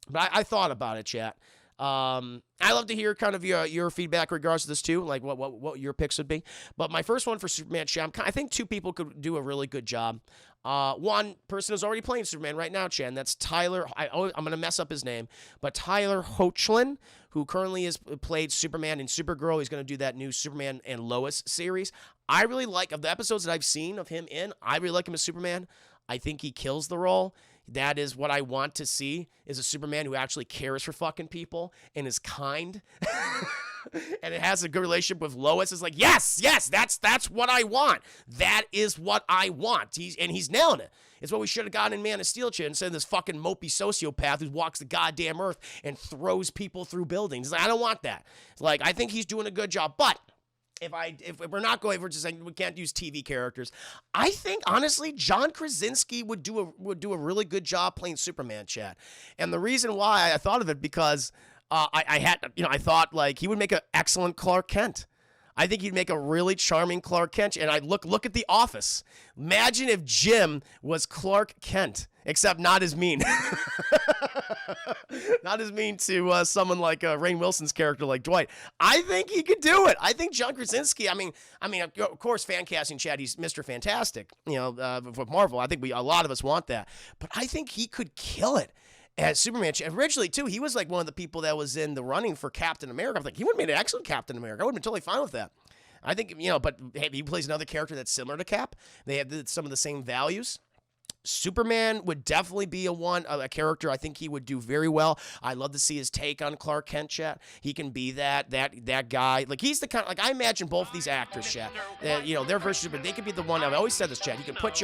[SPEAKER 1] But I thought about it, chat. I love to hear kind of your feedback in regards to this too, like what your picks would be. But my first one for Superman, chat, I think two people could do a really good job. One person is already playing Superman right now, Chan. That's Tyler. I'm going to mess up his name, but Tyler Hoechlin, who currently has played Superman in Supergirl. He's going to do that new Superman and Lois series. I really like, of the episodes that I've seen of him in, I really like him as Superman. I think he kills the role. That is what I want to see, is a Superman who actually cares for fucking people and is kind. And it has a good relationship with Lois. It's like, yes, that's what I want. That is what I want. He's nailing it. It's what we should have gotten in Man of Steel, instead of this fucking mopey sociopath who walks the goddamn earth and throws people through buildings. Like, I don't want that. Like, I think he's doing a good job. But if we're not going, if we're just saying we can't use TV characters, I think honestly John Krasinski would do a really good job playing Superman, chat. And the reason why I thought of it, because I thought like he would make an excellent Clark Kent. I think he'd make a really charming Clark Kent. And I look at The Office. Imagine if Jim was Clark Kent, except not as mean. Not as mean to someone like Rainn Wilson's character like Dwight. I think he could do it. I think John Krasinski, I mean, of course, fan casting, Chad, he's Mr. Fantastic, with Marvel. I think a lot of us want that. But I think he could kill it as Superman. Originally, too, he was like one of the people that was in the running for Captain America. I was like, he would have made an excellent Captain America. I would have been totally fine with that. I think, but hey, he plays another character that's similar to Cap. They have some of the same values. Superman would definitely be a character I think he would do very well. I love to see his take on Clark Kent, chat. He can be that guy. Like, he's the kind of, like, I imagine both these actors, chat, their version, but they could be the one. I've always said this, chat. He can put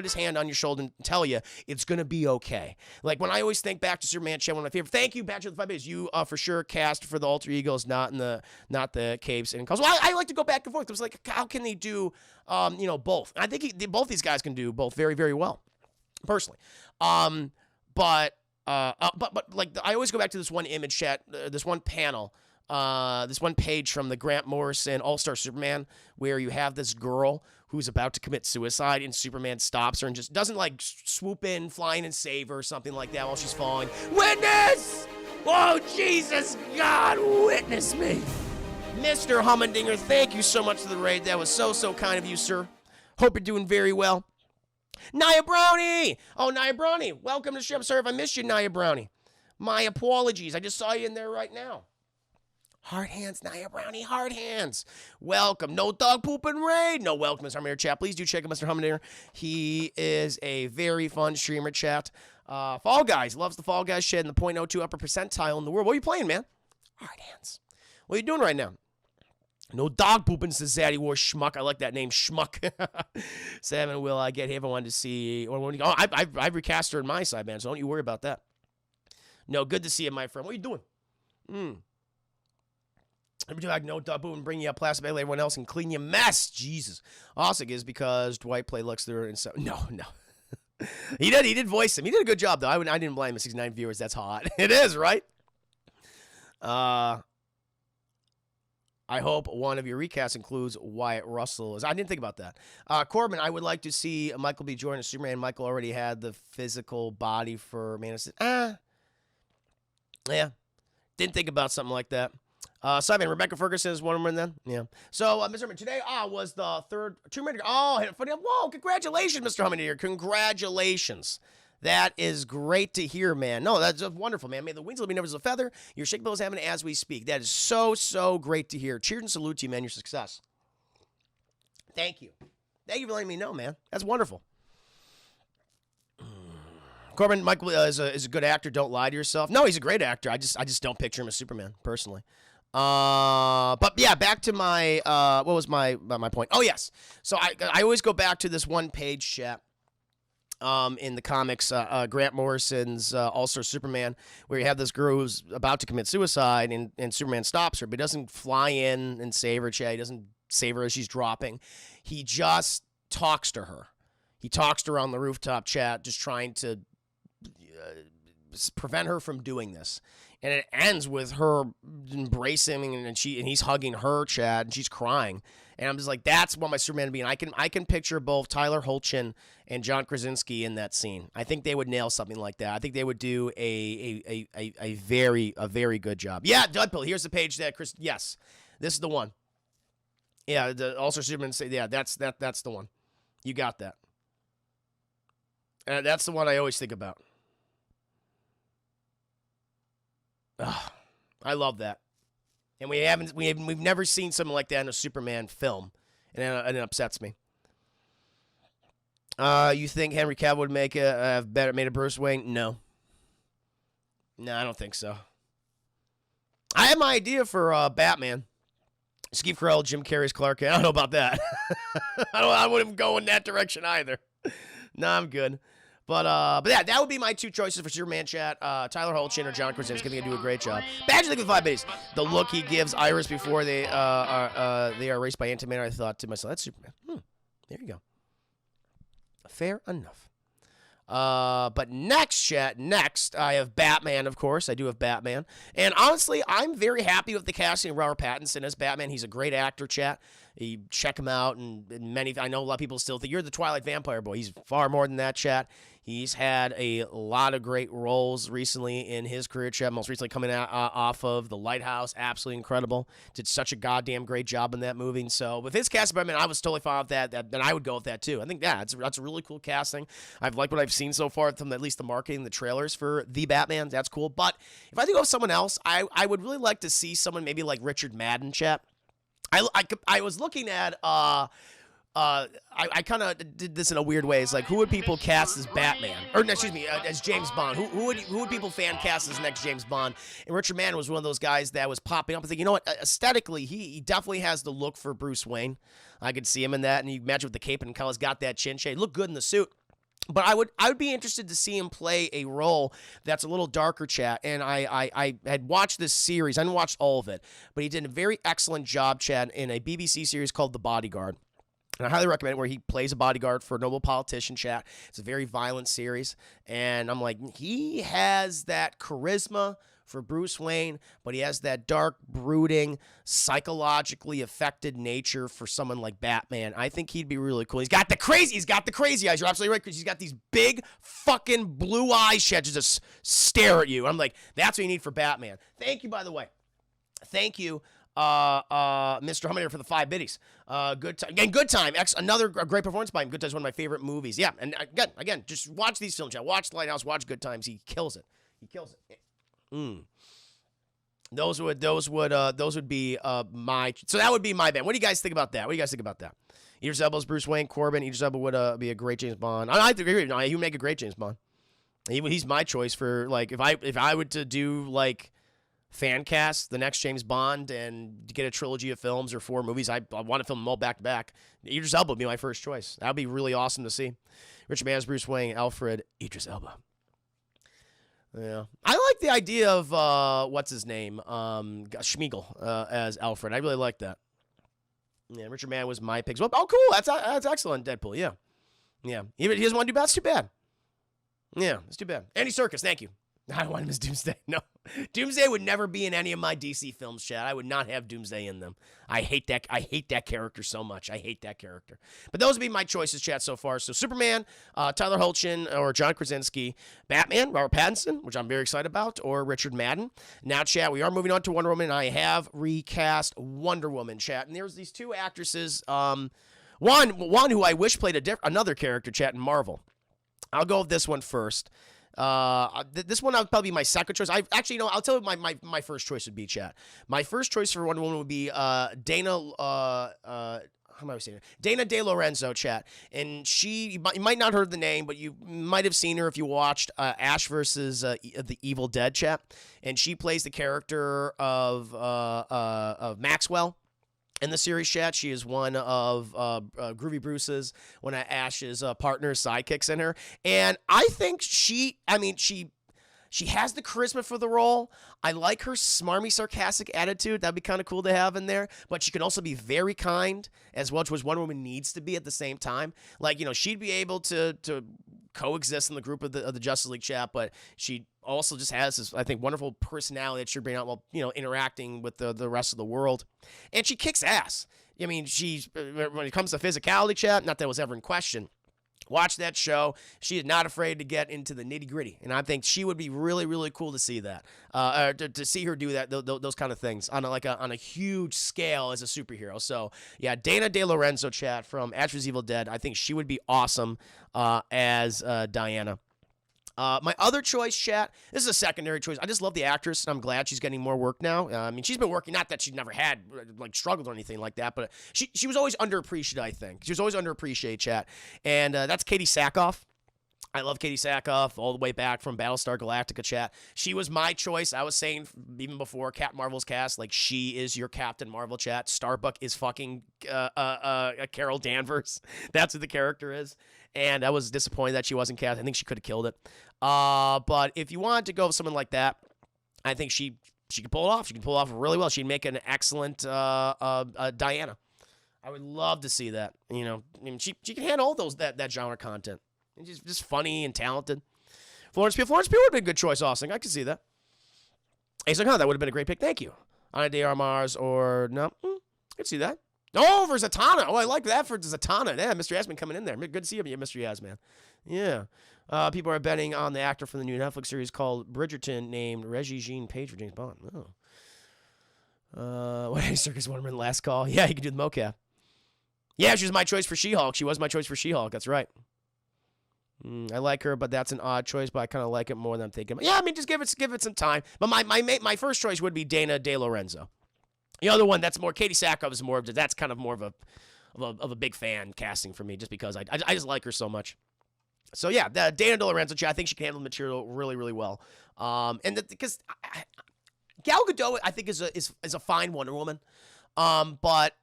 [SPEAKER 1] his hand on your shoulder and tell you it's gonna be okay. Like, when I always think back to Superman, chat, one of my favorite. Thank you, Bachelor of the 5 Days. You for sure cast for the alter egos, not the capes and calls. Well, I like to go back and forth. It was like, how can they do both? I think both these guys can do both very, very well. Personally, but like I always go back to this one image, chat, this one panel, this one page from the Grant Morrison All-Star Superman, where you have this girl who's about to commit suicide, and Superman stops her and just doesn't like swoop in, fly in and save her or something like that while she's falling. Witness! Oh, Jesus, God, witness me. Mr. Hummendinger, thank you so much for the raid. That was so kind of you, sir. Hope you're doing very well. Nia Brownie! Oh, Nia Brownie, welcome to the show. I'm sorry if I missed you, Nia Brownie. My apologies. I just saw you in there right now. Hard hands, Nia Brownie, hard hands. Welcome. No dog pooping raid. No, welcome, Mr. Humdinger, chat. Please do check out Mr. Humdinger. He is a very fun streamer, chat. Fall Guys. Loves the Fall Guys shit in the .02 upper percentile in the world. What are you playing, man? Hard hands. What are you doing right now? No dog pooping, says Zaddy War Schmuck. I like that name, Schmuck. 7, will I get here if I wanted to see? I've recast her in my side, man, so don't you worry about that. No, good to see you, my friend. What are you doing? Every time I no dog pooping, bring you up plastic bag, everyone else, and clean your mess. Jesus. Also is because Dwight played Lex Luthor and so. No. He did voice him. He did a good job, though. I didn't blame him. 69 viewers. That's hot. It is, right? I hope one of your recasts includes Wyatt Russell. I didn't think about that. Corbin, I would like to see Michael B. Jordan as Superman. Michael already had the physical body for Man of Steel. Yeah. Didn't think about something like that. Simon, Rebecca Ferguson is one woman then? Yeah. So, Mr. Hummer, today was the third 2 minute. Oh, funny. Whoa, congratulations, Mr. Hummer. Congratulations. That is great to hear, man. No, that's wonderful, man. May the wings will be never as a feather. Your shake bill is having as we speak. That is so great to hear. Cheers and salute to you, man. Your success. Thank you. Thank you for letting me know, man. That's wonderful. Corbin, Michael is a good actor. Don't lie to yourself. No, he's a great actor. I just don't picture him as Superman, personally. But yeah, back to my what was my point? Oh yes. So I always go back to this one page, chat. In the comics, Grant Morrison's All-Star Superman, where you have this girl who's about to commit suicide, and Superman stops her, but he doesn't fly in and save her, Chad. He doesn't save her as she's dropping. He just talks to her. He talks to her on the rooftop, chat, just trying to prevent her from doing this. And it ends with her embracing and he's hugging her, Chad, and she's crying. And I'm just like, that's what my Superman would be. And I can picture both Tyler Hoechlin and John Krasinski in that scene. I think they would nail something like that. I think they would do a very good job. Yeah, Deadpool. Here's the page that Chris. Yes, this is the one. Yeah, the All-Star Superman. Yeah, that's the one. You got that. And that's the one I always think about. Ugh, I love that. And we've never seen something like that in a Superman film, and it upsets me. You think Henry Cavill would made a Bruce Wayne? No, I don't think so. I have my idea for Batman. Steve Carell, Jim Carrey's Clark Kent. I don't know about that. I wouldn't go in that direction either. No, I'm good. But yeah, that would be my two choices for Superman, chat. Tyler Hoechlin or John Krasinski. I think they do a great job. Badger League with 5 base. The look he gives Iris before they are erased by Antimatter. I thought to myself, that's Superman. There you go. Fair enough. But next, chat, I have Batman, of course. I do have Batman. And honestly, I'm very happy with the casting of Robert Pattinson as Batman. He's a great actor, chat. You check him out, and I know a lot of people still think, you're the Twilight Vampire boy. He's far more than that, chat. He's had a lot of great roles recently in his career, chat. Most recently coming out off of The Lighthouse. Absolutely incredible. Did such a goddamn great job in that movie. And so with his cast of Batman, I was totally fine with that. Then I would go with that, too. I think, yeah, that's a really cool casting. I've liked what I've seen so far from at least the marketing, the trailers for The Batman. That's cool. But if I think of someone else, I would really like to see someone maybe like Richard Madden, chat. I was looking at I kind of did this in a weird way. It's like, who would people cast as Batman? Or no, excuse me, as James Bond? Who would people fan cast as next James Bond? And Richard Madden was one of those guys that was popping up and thinking, you know what? Aesthetically, he definitely has the look for Bruce Wayne. I could see him in that, and you imagine with the cape and colors, got that chin shade. Look good in the suit. But I would be interested to see him play a role that's a little darker, chat. And I had watched this series. I didn't watch all of it, but he did a very excellent job, chat, in a BBC series called The Bodyguard. And I highly recommend it, where he plays a bodyguard for a noble politician, chat. It's a very violent series. And I'm like, he has that charisma for Bruce Wayne, but he has that dark, brooding, psychologically affected nature for someone like Batman. I think he'd be really cool. He's got the crazy eyes. You're absolutely right, because he's got these big fucking blue eyes, Chad, just stare at you. I'm like, that's what you need for Batman. Thank you, by the way. Thank you, Mr. Humminator, for the 5 biddies. Good time. Again, Good Time. Another great performance by him. Good Time's one of my favorite movies. Yeah, and again, just watch these films, chat. Watch The Lighthouse. Watch Good Times. He kills it. Those would be my. So that would be my band. What do you guys think about that? Idris Elba's Bruce Wayne. Corbin. Idris Elba would be a great James Bond. I agree. No, he would make a great James Bond. He's my choice for, like, if I would to do like fan cast the next James Bond and get a trilogy of films or 4 movies. I want to film them all back to back. Idris Elba would be my first choice. That would be really awesome to see. Richard Mann's Bruce Wayne. Alfred. Idris Elba. Yeah, I like the idea of what's his name, Schmeagol as Alfred. I really like that. Yeah, Richard Mann was my pick. Well, oh, cool. That's excellent. Deadpool. Yeah. He doesn't want to do bad. That's too bad. Yeah, it's too bad. Andy Serkis, thank you. I don't want him as Doomsday. No. Doomsday would never be in any of my DC films, Chad. I would not have Doomsday in them. I hate that character so much. I hate that character. But those would be my choices, Chad, so far. So Superman, Tyler Hoechlin, or John Krasinski. Batman, Robert Pattinson, which I'm very excited about, or Richard Madden. Now, Chad, we are moving on to Wonder Woman. I have recast Wonder Woman, Chad. And there's these 2 actresses. One who I wish played another character, Chad, in Marvel. I'll go with this one first. This one would probably be my second choice. I'll tell you my first choice would be, chat. My first choice for Wonder Woman would be Dana. How am I saying it? Dana De Lorenzo, chat. And you might not heard the name, but you might have seen her if you watched Ash versus the Evil Dead, chat. And she plays the character of Maxwell. In the series, chat, she is one of Groovy Bruce's, one of Ash's partners, sidekicks in her. And I think she She has the charisma for the role. I like her smarmy, sarcastic attitude. That'd be kind of cool to have in there. But she can also be very kind, as well as Wonder Woman needs to be at the same time. Like, she'd be able to coexist in the group of the Justice League chat, but she also just has this, I think, wonderful personality that she'll bring out while, interacting with the rest of the world. And she kicks ass. I mean, when it comes to physicality, chat, not that it was ever in question. Watch that show. She is not afraid to get into the nitty gritty, and I think she would be really, really cool to see that, to see her do that, those kind of things on a huge scale as a superhero. So yeah, Dana De Lorenzo, chat, from Ash vs. Evil Dead. I think she would be awesome as Diana. My other choice, chat, this is a secondary choice. I just love the actress, and I'm glad she's getting more work now. I mean, she's been working, not that she's never had, struggled or anything like that, but she was always underappreciated, I think. She was always underappreciated, chat. And that's Katie Sackhoff. I love Katie Sackhoff all the way back from Battlestar Galactica, chat. She was my choice. I was saying even before Captain Marvel's cast, like, she is your Captain Marvel, chat. Starbuck is fucking Carol Danvers. That's who the character is. And I was disappointed that she wasn't cast. I think she could have killed it. But if you wanted to go with someone like that, I think she could pull it off. She can pull it off really well. She'd make an excellent Diana. I would love to see that. I mean, she can handle all that genre content. And just funny and talented. Florence Pugh would have been a good choice, Austin. I could see that. Ace that would have been a great pick. Thank you. Ana de Armas or no. I could see that. Oh, for Zatanna. Oh, I like that for Zatanna. Yeah, Mr. Yasman coming in there. Good to see you, Mr. Yasman. Yeah. People are betting on the actor from the new Netflix series called Bridgerton named Reggie Jean Page for James Bond. Oh. What, Circus Wonderman last call? Yeah, he can do the mocap. Yeah, she was my choice for She-Hulk. She was my choice for She-Hulk. That's right. I like her, but that's an odd choice, but I kind of like it more than I'm thinking. Yeah, I mean, just give it some time. But my first choice would be Dana De Lorenzo. The other one, that's more, Katie Sackhoff is more, that's kind of more of a big fan casting for me, just because I just like her so much. So yeah, Dana De Lorenzo, I think she can handle the material really, really well. Because Gal Gadot, I think, is a fine Wonder Woman, but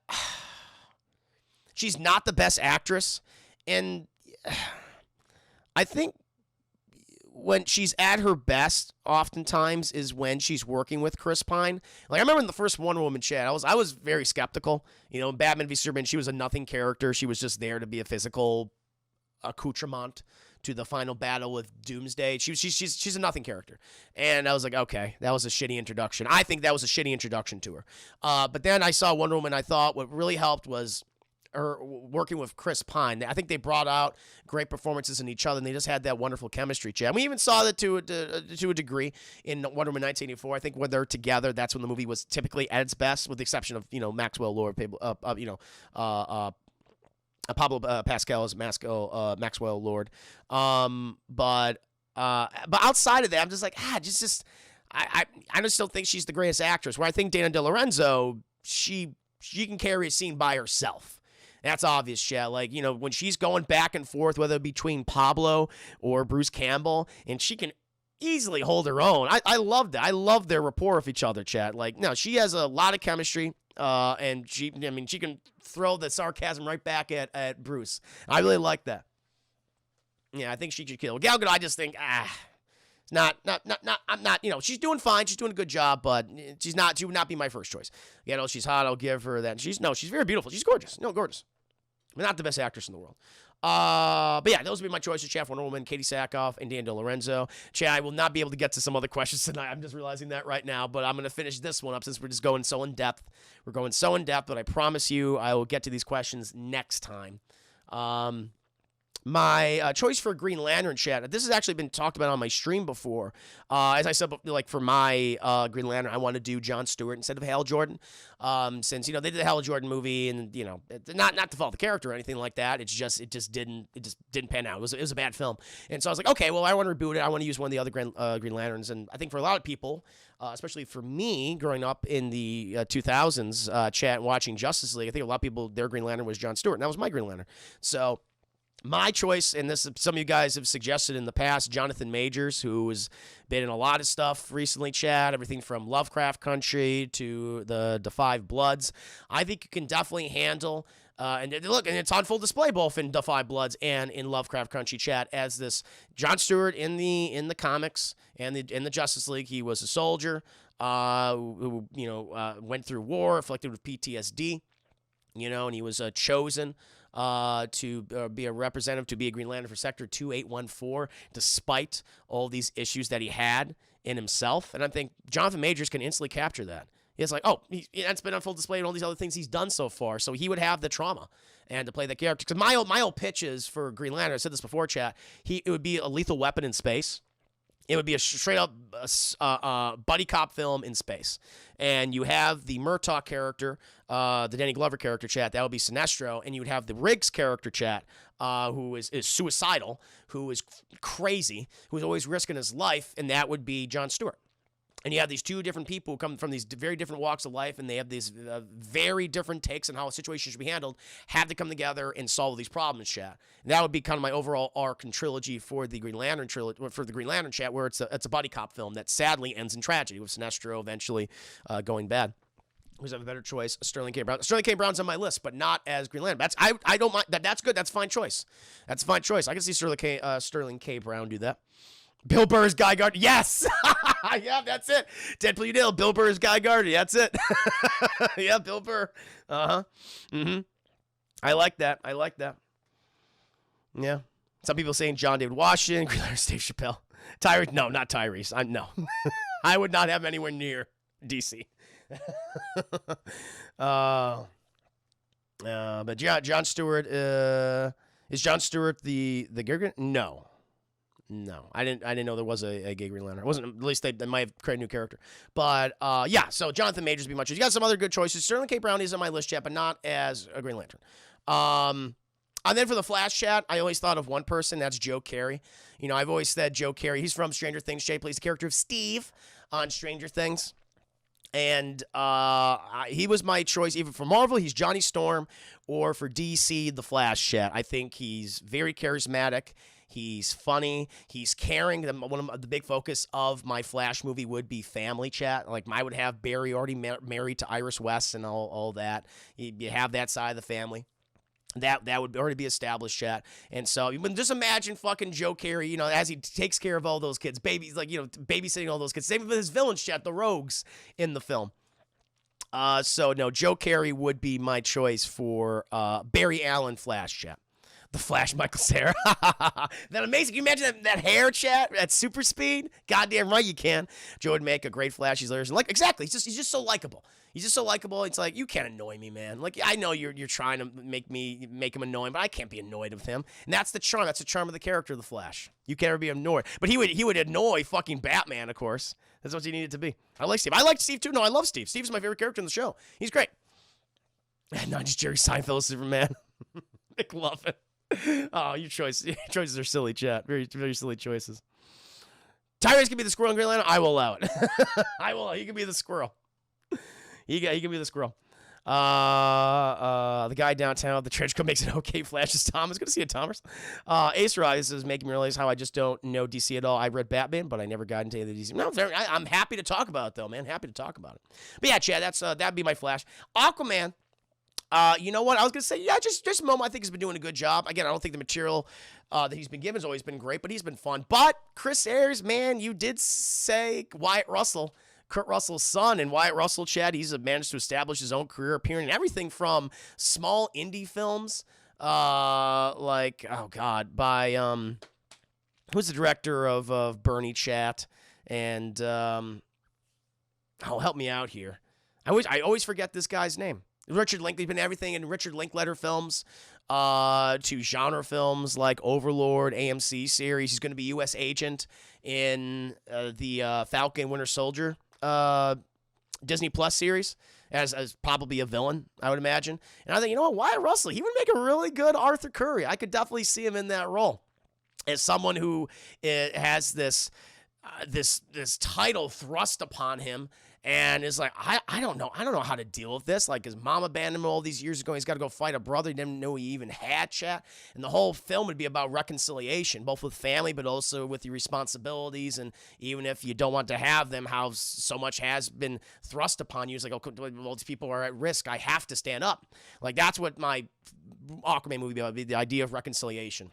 [SPEAKER 1] she's not the best actress, and I think when she's at her best, oftentimes, is when she's working with Chris Pine. Like, I remember in the first Wonder Woman chat, I was very skeptical. In Batman v Superman, she was a nothing character. She was just there to be a physical accoutrement to the final battle with Doomsday. She's a nothing character. And I was like, okay, that was a shitty introduction. I think that was a shitty introduction to her. But then I saw Wonder Woman. I thought what really helped was her working with Chris Pine. I think they brought out great performances in each other, and they just had that wonderful chemistry, chat. We even saw that to a degree in Wonder Woman 1984. I think when they're together, that's when the movie was typically at its best, with the exception of Maxwell Lord, Pablo Pascal as Maxwell Lord. But outside of that, I'm just like, I just don't think she's the greatest actress. Where I think Dana De Lorenzo, she can carry a scene by herself. That's obvious, chat. Like, when she's going back and forth, whether between Pablo or Bruce Campbell, and she can easily hold her own. I love that. I love their rapport with each other, chat. Like, no, she has a lot of chemistry, and she can throw the sarcasm right back at Bruce. I really like that. Yeah, I think she could kill. Gal Gadot, I just think, I'm not, she's doing fine. She's doing a good job, but she would not be my first choice. She's hot. I'll give her that. She's very beautiful. She's gorgeous. Gorgeous. I'm not the best actress in the world. But yeah, those would be my choices. Chad, Wonder Woman, Katie Sackhoff, and Dan De Lorenzo. Chad, I will not be able to get to some other questions tonight. I'm just realizing that right now, but I'm going to finish this one up since we're just going so in depth. We're going so in depth, but I promise you I will get to these questions next time. My choice for Green Lantern, chat. This has actually been talked about on my stream before. As I said, like, for my Green Lantern, I want to do Jon Stewart instead of Hal Jordan. Since they did the Hal Jordan movie, and not to fault the character or anything like that. It just didn't pan out. It was a bad film, and so I was like, okay, well, I want to reboot it. I want to use one of the other Green Lanterns, and I think for a lot of people, especially for me, growing up in the 2000s, chat and watching Justice League, I think a lot of people, their Green Lantern was Jon Stewart, and that was my Green Lantern. So My choice, and this some of you guys have suggested in the past, Jonathan Majors, who has been in a lot of stuff recently, Chad, everything from Lovecraft Country to the Five Bloods. I think you can definitely handle, and look, and it's on full display both in The Five Bloods and in Lovecraft Country, Chad, as this Jon Stewart in the comics and in the Justice League. He was a soldier who went through war, afflicted with PTSD, and he was chosen to be a representative, to be a Green Lantern for Sector 2814, despite all these issues that he had in himself. And I think Jonathan Majors can instantly capture that. It's like, that's been on full display and all these other things he's done so far. So he would have the trauma and to play that character. Because my old pitch is for Green Lantern, I said this before, chat, it would be a lethal weapon in space. It would be a straight-up buddy cop film in space. And you have the Murtaugh character, the Danny Glover character, chat. That would be Sinestro. And you would have the Riggs character, chat, who is suicidal, who is crazy, who's always risking his life, and that would be Jon Stewart. And you have these two different people who come from these very different walks of life, and they have these very different takes on how a situation should be handled, have to come together and solve these problems, chat. And that would be kind of my overall arc and trilogy for the Green Lantern chat, where it's a buddy cop film that sadly ends in tragedy, with Sinestro eventually going bad. Who's have a better choice? Sterling K. Brown. Sterling K. Brown's on my list, but not as Green Lantern. I don't mind that. That's good. That's a fine choice. That's a fine choice. I can see Sterling K. Brown do that. Bill Burr's Guy Gardner. Yes! Yeah, that's it. Deadpool, you nailed Bill Burr's Guy Gardner. That's it. Yeah, Bill Burr. Uh-huh. Mm-hmm. I like that. Yeah. Some people saying John David Washington, Green Lantern, Dave Chappelle. Tyrese. No, not Tyrese. No. I would not have him anywhere near DC. But Jon Stewart, is Jon Stewart the Gergen? No, I didn't know there was a gay Green Lantern. It wasn't, at least they might have created a new character. But yeah, so Jonathan Majors would be my choice. You got some other good choices. Sterling K. Brown is on my list, chat, but not as a Green Lantern. And then for the Flash chat, I always thought of one person. That's Joe Carey. I've always said Joe Carey. He's from Stranger Things. Jay plays the character of Steve on Stranger Things. And he was my choice, even for Marvel, he's Johnny Storm, or for DC, the Flash chat. I think he's very charismatic. He's funny. He's caring. One of the big focus of my Flash movie would be family, chat. Like, I would have Barry already married to Iris West and all that. You have that side of the family. That would already be established, chat. And so just imagine fucking Joe Carey, as he takes care of all those kids, babies, like, babysitting all those kids. Same with his villains, chat, the rogues in the film. So no, Joe Carey would be my choice for Barry Allen Flash, chat. The Flash Michael Cera. That amazing. Can you imagine that hair, chat? At super speed? Goddamn right you can. Joe would make a great Flash. He's hilarious. Exactly. He's just so likable. He's just so likable. It's like, you can't annoy me, man. Like, I know you're trying to make him annoying, but I can't be annoyed with him. And that's the charm. That's the charm of the character of the Flash. You can't ever be annoyed. But he would annoy fucking Batman, of course. That's what he needed to be. I like Steve. I like Steve too. No, I love Steve. Steve's my favorite character in the show. He's great. Not just Jerry Seinfeld, Superman. McLovin. Oh, your choices are silly, chat. Very, very silly choices. Tyrese can be the squirrel in Green Lantern. I will allow it. I will. He can be the squirrel. He can be the squirrel. The guy downtown, the trench coat makes it okay. Flashes Thomas. Good to see you, Thomas. Ace Rise is making me realize how I just don't know DC at all. I read Batman, but I never got into any of the DC. No, I'm happy to talk about it, though, man. Happy to talk about it. But yeah, Chad, that'd be my Flash. Aquaman. You know what? I was going to say, yeah, just Momo, I think, has been doing a good job. Again, I don't think the material that he's been given has always been great, but he's been fun. But Chris Ayres, man, you did say Wyatt Russell, Kurt Russell's son, and Wyatt Russell, Chad, he's managed to establish his own career, appearing in everything from small indie films, by, who's the director of Bernie, Chat, and, help me out here. I always forget this guy's name. Richard Linklater. He's been everything in Richard Linklater films to genre films like Overlord, AMC series. He's going to be U.S. agent in the Falcon Winter Soldier Disney Plus series as probably a villain, I would imagine. And I think, Wyatt Russell, he would make a really good Arthur Curry. I could definitely see him in that role as someone who has this this title thrust upon him, and is like, I don't know how to deal with this. Like, his mom abandoned him all these years ago. He's got to go fight a brother he didn't know he even had, chat. And the whole film would be about reconciliation, both with family, but also with your responsibilities. And even if you don't want to have them, how so much has been thrust upon you. It's like, oh, well, these people are at risk. I have to stand up. Like, that's what my Aquaman movie would be about, the idea of reconciliation.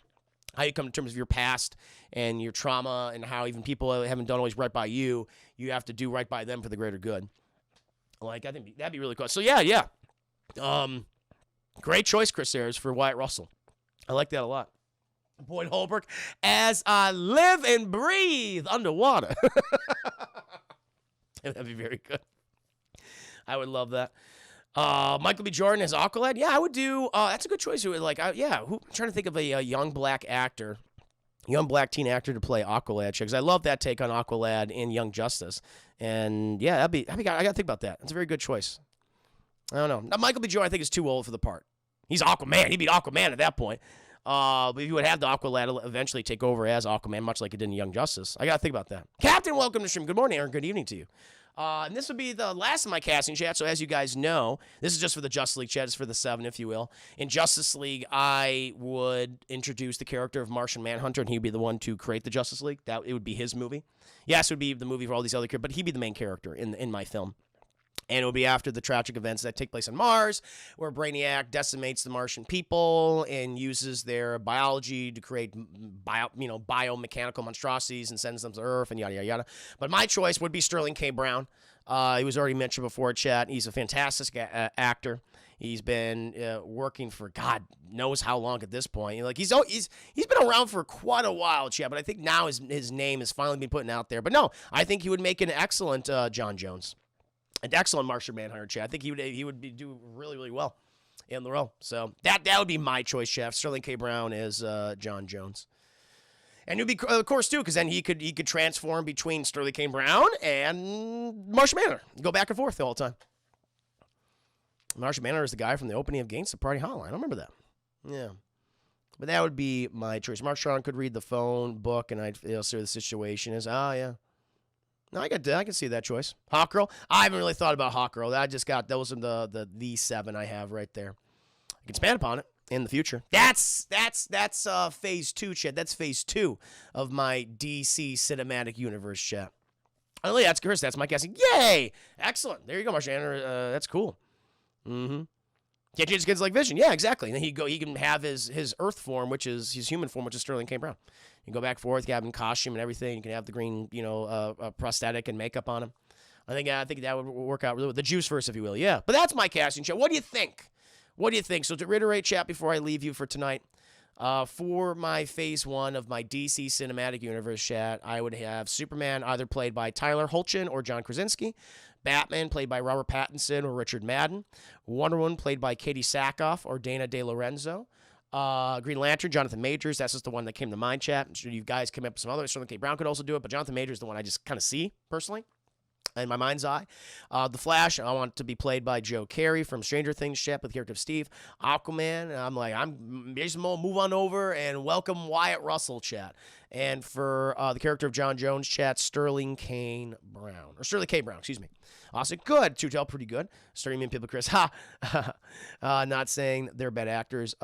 [SPEAKER 1] How you come to terms with your past and your trauma, and how even people haven't done always right by you, you have to do right by them for the greater good. Like, I think that'd be really cool. So yeah. Great choice, Chris Ayers, for Wyatt Russell. I like that a lot. Boyd Holbrook, as I live and breathe underwater. That'd be very good. I would love that. Michael B. Jordan as Aqualad. Yeah, I would do. That's a good choice. Like, I'm trying to think of a young black actor, young black teen actor to play Aqualad, because I love that take on Aqualad in Young Justice. And yeah, I gotta think about that. That's a very good choice. I don't know. Now, Michael B. Jordan, I think, is too old for the part. He's Aquaman. He'd be Aquaman at that point. But if you would have the Aqualad eventually take over as Aquaman, much like it did in Young Justice, I gotta think about that. Captain, welcome to the stream. Good morning, Aaron. Good evening to you. And this would be the last of my casting chat. So as you guys know, this is just for the Justice League chat. It's for the 7, if you will. In Justice League, I would introduce the character of Martian Manhunter, and he'd be the one to create the Justice League. It would be his movie. Yes, it would be the movie for all these other characters, but he'd be the main character in my film. And it will be after the tragic events that take place on Mars, where Brainiac decimates the Martian people and uses their biology to create biomechanical monstrosities and sends them to Earth and yada, yada, yada. But my choice would be Sterling K. Brown. He was already mentioned before, chat. He's a fantastic actor. He's been working for God knows how long at this point. Like, he's been around for quite a while, chat. But I think now his name has finally been put out there. But no, I think he would make an excellent John Jones. An excellent Martian Manhunter, chat. I think he would do really, really well in the role. So that would be my choice, chef. Sterling K. Brown is John Jones. And it would be, of course, too, because then he could transform between Sterling K. Brown and Martian Manhunter. Go back and forth the whole time. Martian Manhunter is the guy from the opening of Gangsta Party Hall. I don't remember that. Yeah. But that would be my choice. Mark Strong could read the phone book, and I'd see what the situation is. Oh, yeah. No, I can see that choice. Hawkgirl. I haven't really thought about Hawkgirl. I just got those in the 7 I have right there. I can expand upon it in the future. That's phase 2, chat. That's phase 2 of my DC cinematic universe, chat. Oh, yeah, that's Chris. That's my guessing. Yay! Excellent. There you go, Martian. That's cool. Mm-hmm. Can't change kids like Vision. Yeah, exactly. And then he can have his Earth form, which is his human form, which is Sterling K. Brown. You can go back and forth, you can have him in costume and everything. You can have the green, prosthetic and makeup on him. I think that would work out really well. The juice verse, if you will. Yeah. But that's my casting show. What do you think? So to reiterate, chat, before I leave you for tonight, for my phase 1 of my DC Cinematic Universe, chat, I would have Superman either played by Tyler Hoechlin or John Krasinski. Batman played by Robert Pattinson or Richard Madden. Wonder Woman played by Katie Sackhoff or Dana De Lorenzo. Green Lantern, Jonathan Majors. That's just the one that came to mind, chat. I'm sure you guys came up with some others. Sterling K. Brown could also do it, but Jonathan Majors is the one I just kind of see, personally, in my mind's eye. The Flash, I want to be played by Joe Carey from Stranger Things, chat, with the character of Steve. Aquaman, I'm just going to move on over and welcome Wyatt Russell, chat. And for the character of John Jones, chat, Sterling K. Brown, excuse me. Awesome. Good. Tutel, pretty good. Starting in people, Chris. Not saying they're bad actors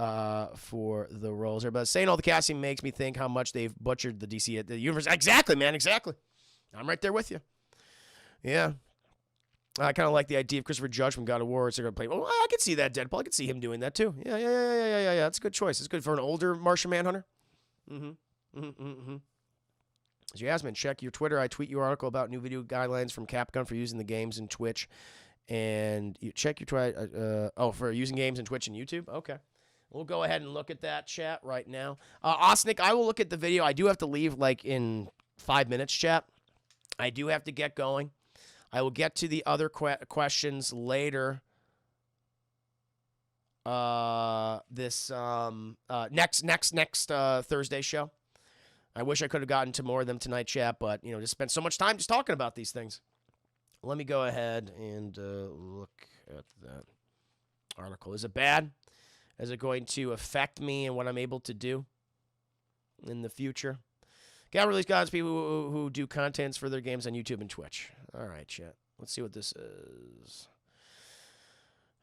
[SPEAKER 1] for the roles there, but saying all the casting makes me think how much they've butchered the DC the universe. Exactly, man. Exactly. I'm right there with you. Yeah. I kind of like the idea of Christopher Judge from God of War. They're going to play. Well, I could see that Deadpool. I could see him doing that too. Yeah. That's a good choice. It's good for an older Martian Manhunter. As Yasmin, check your Twitter. I tweet your article about new video guidelines from Capcom for using the games in Twitch. And you check your Twitter. For using games in Twitch and YouTube? Okay. We'll go ahead and look at that, chat, right now. Osnick, I will look at the video. I do have to leave, in 5 minutes, chat. I do have to get going. I will get to the other questions later. Next Thursday show. I wish I could have gotten to more of them tonight, chat, but, just spent so much time just talking about these things. Let me go ahead and look at that article. Is it bad? Is it going to affect me and what I'm able to do in the future? Can't release gods people who do contents for their games on YouTube and Twitch. All right, chat. Let's see what this is.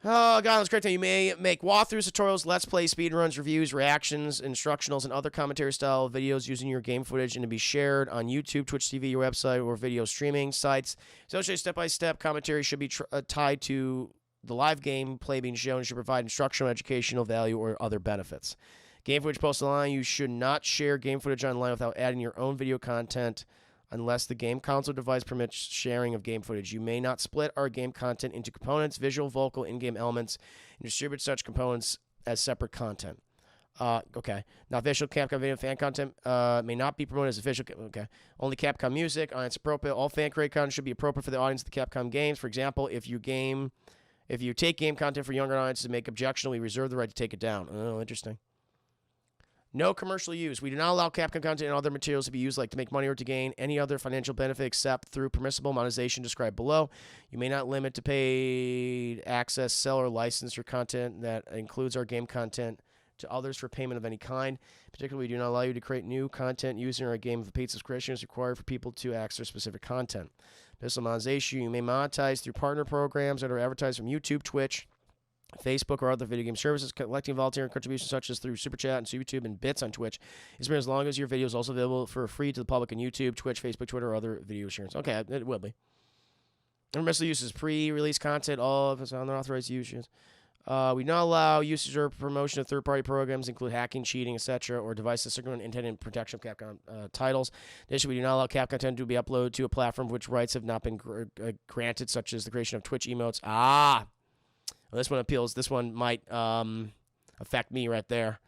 [SPEAKER 1] Oh, God, that's great. You may make walkthroughs, tutorials, let's play, speedruns, reviews, reactions, instructionals, and other commentary-style videos using your game footage and to be shared on YouTube, Twitch TV, your website, or video streaming sites. Essentially, step-by-step commentary should be tied to the live game play being shown and should provide instructional, educational value, or other benefits. Game footage posted online. You should not share game footage online without adding your own video content unless the game console device permits sharing of game footage. You may not split our game content into components, visual, vocal, in-game elements, and distribute such components as separate content. Okay. Now, official Capcom video fan content may not be promoted as official. Okay. Only Capcom music. Audience appropriate. All fan-created content should be appropriate for the audience of the Capcom games. For example, if you take game content for younger audiences to make objectionable, we reserve the right to take it down. Oh, interesting. No commercial use. We do not allow Capcom content and other materials to be used to make money or to gain any other financial benefit except through permissible monetization described below. You may not limit to paid access, sell, or license your content that includes our game content to others for payment of any kind. Particularly, we do not allow you to create new content using our game if a paid subscription is required for people to access specific content. Permissible monetization. You may monetize through partner programs that are advertised from YouTube, Twitch, Facebook, or other video game services. Collecting volunteer contributions such as through Super Chat and YouTube and bits on Twitch is as long as your video is also available for free to the public on YouTube, Twitch, Facebook, Twitter, or other video sharing. Okay, it will be. Permissible uses pre-release content, all of its unauthorized uses. We do not allow usage or promotion of third-party programs, include hacking, cheating, etc., or devices circumventing intended protection of Capcom titles. Additionally, we do not allow Capcom content to be uploaded to a platform for which rights have not been granted, such as the creation of Twitch emotes. Well, this one appeals. This one might affect me right there.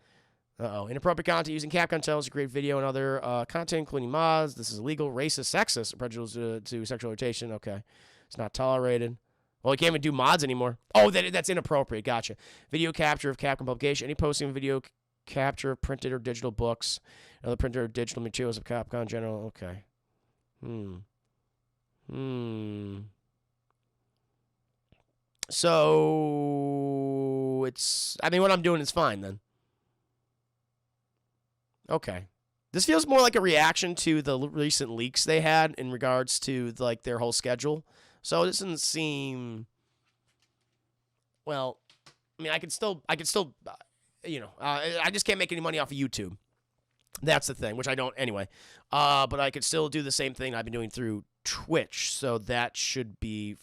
[SPEAKER 1] Inappropriate content using Capcom titles to create video and other content, including mods. This is illegal, racist, sexist, prejudicial to sexual orientation. Okay. It's not tolerated. Well, you can't even do mods anymore. Oh, that's inappropriate. Gotcha. Video capture of Capcom publication. Any posting of video capture of printed or digital books, and other printed or digital materials of Capcom in general. Okay. So, what I'm doing is fine then. Okay. This feels more like a reaction to the recent leaks they had in regards to, their whole schedule. So, this doesn't seem... Well, I could still, I just can't make any money off of YouTube. That's the thing, which I don't anyway. But I could still do the same thing I've been doing through Twitch, so that should be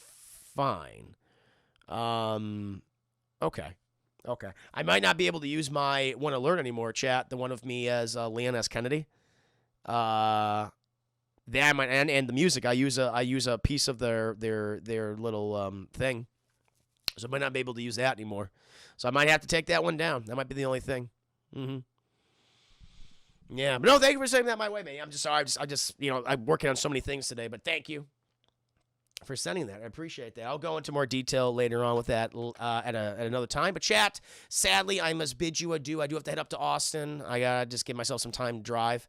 [SPEAKER 1] fine. Okay. I might not be able to use my one alert anymore, chat. The one of me as Leon S. Kennedy. That I might, and the music. I use a piece of their little thing, so I might not be able to use that anymore. So I might have to take that one down. That might be the only thing. Yeah, but no, thank you for saying that my way, man. I'm just sorry. I'm working on so many things today, but thank you for sending that. I appreciate that. I'll go into more detail later on with that at another time. But chat, sadly, I must bid you adieu. I do have to head up to Austin. I gotta just give myself some time to drive.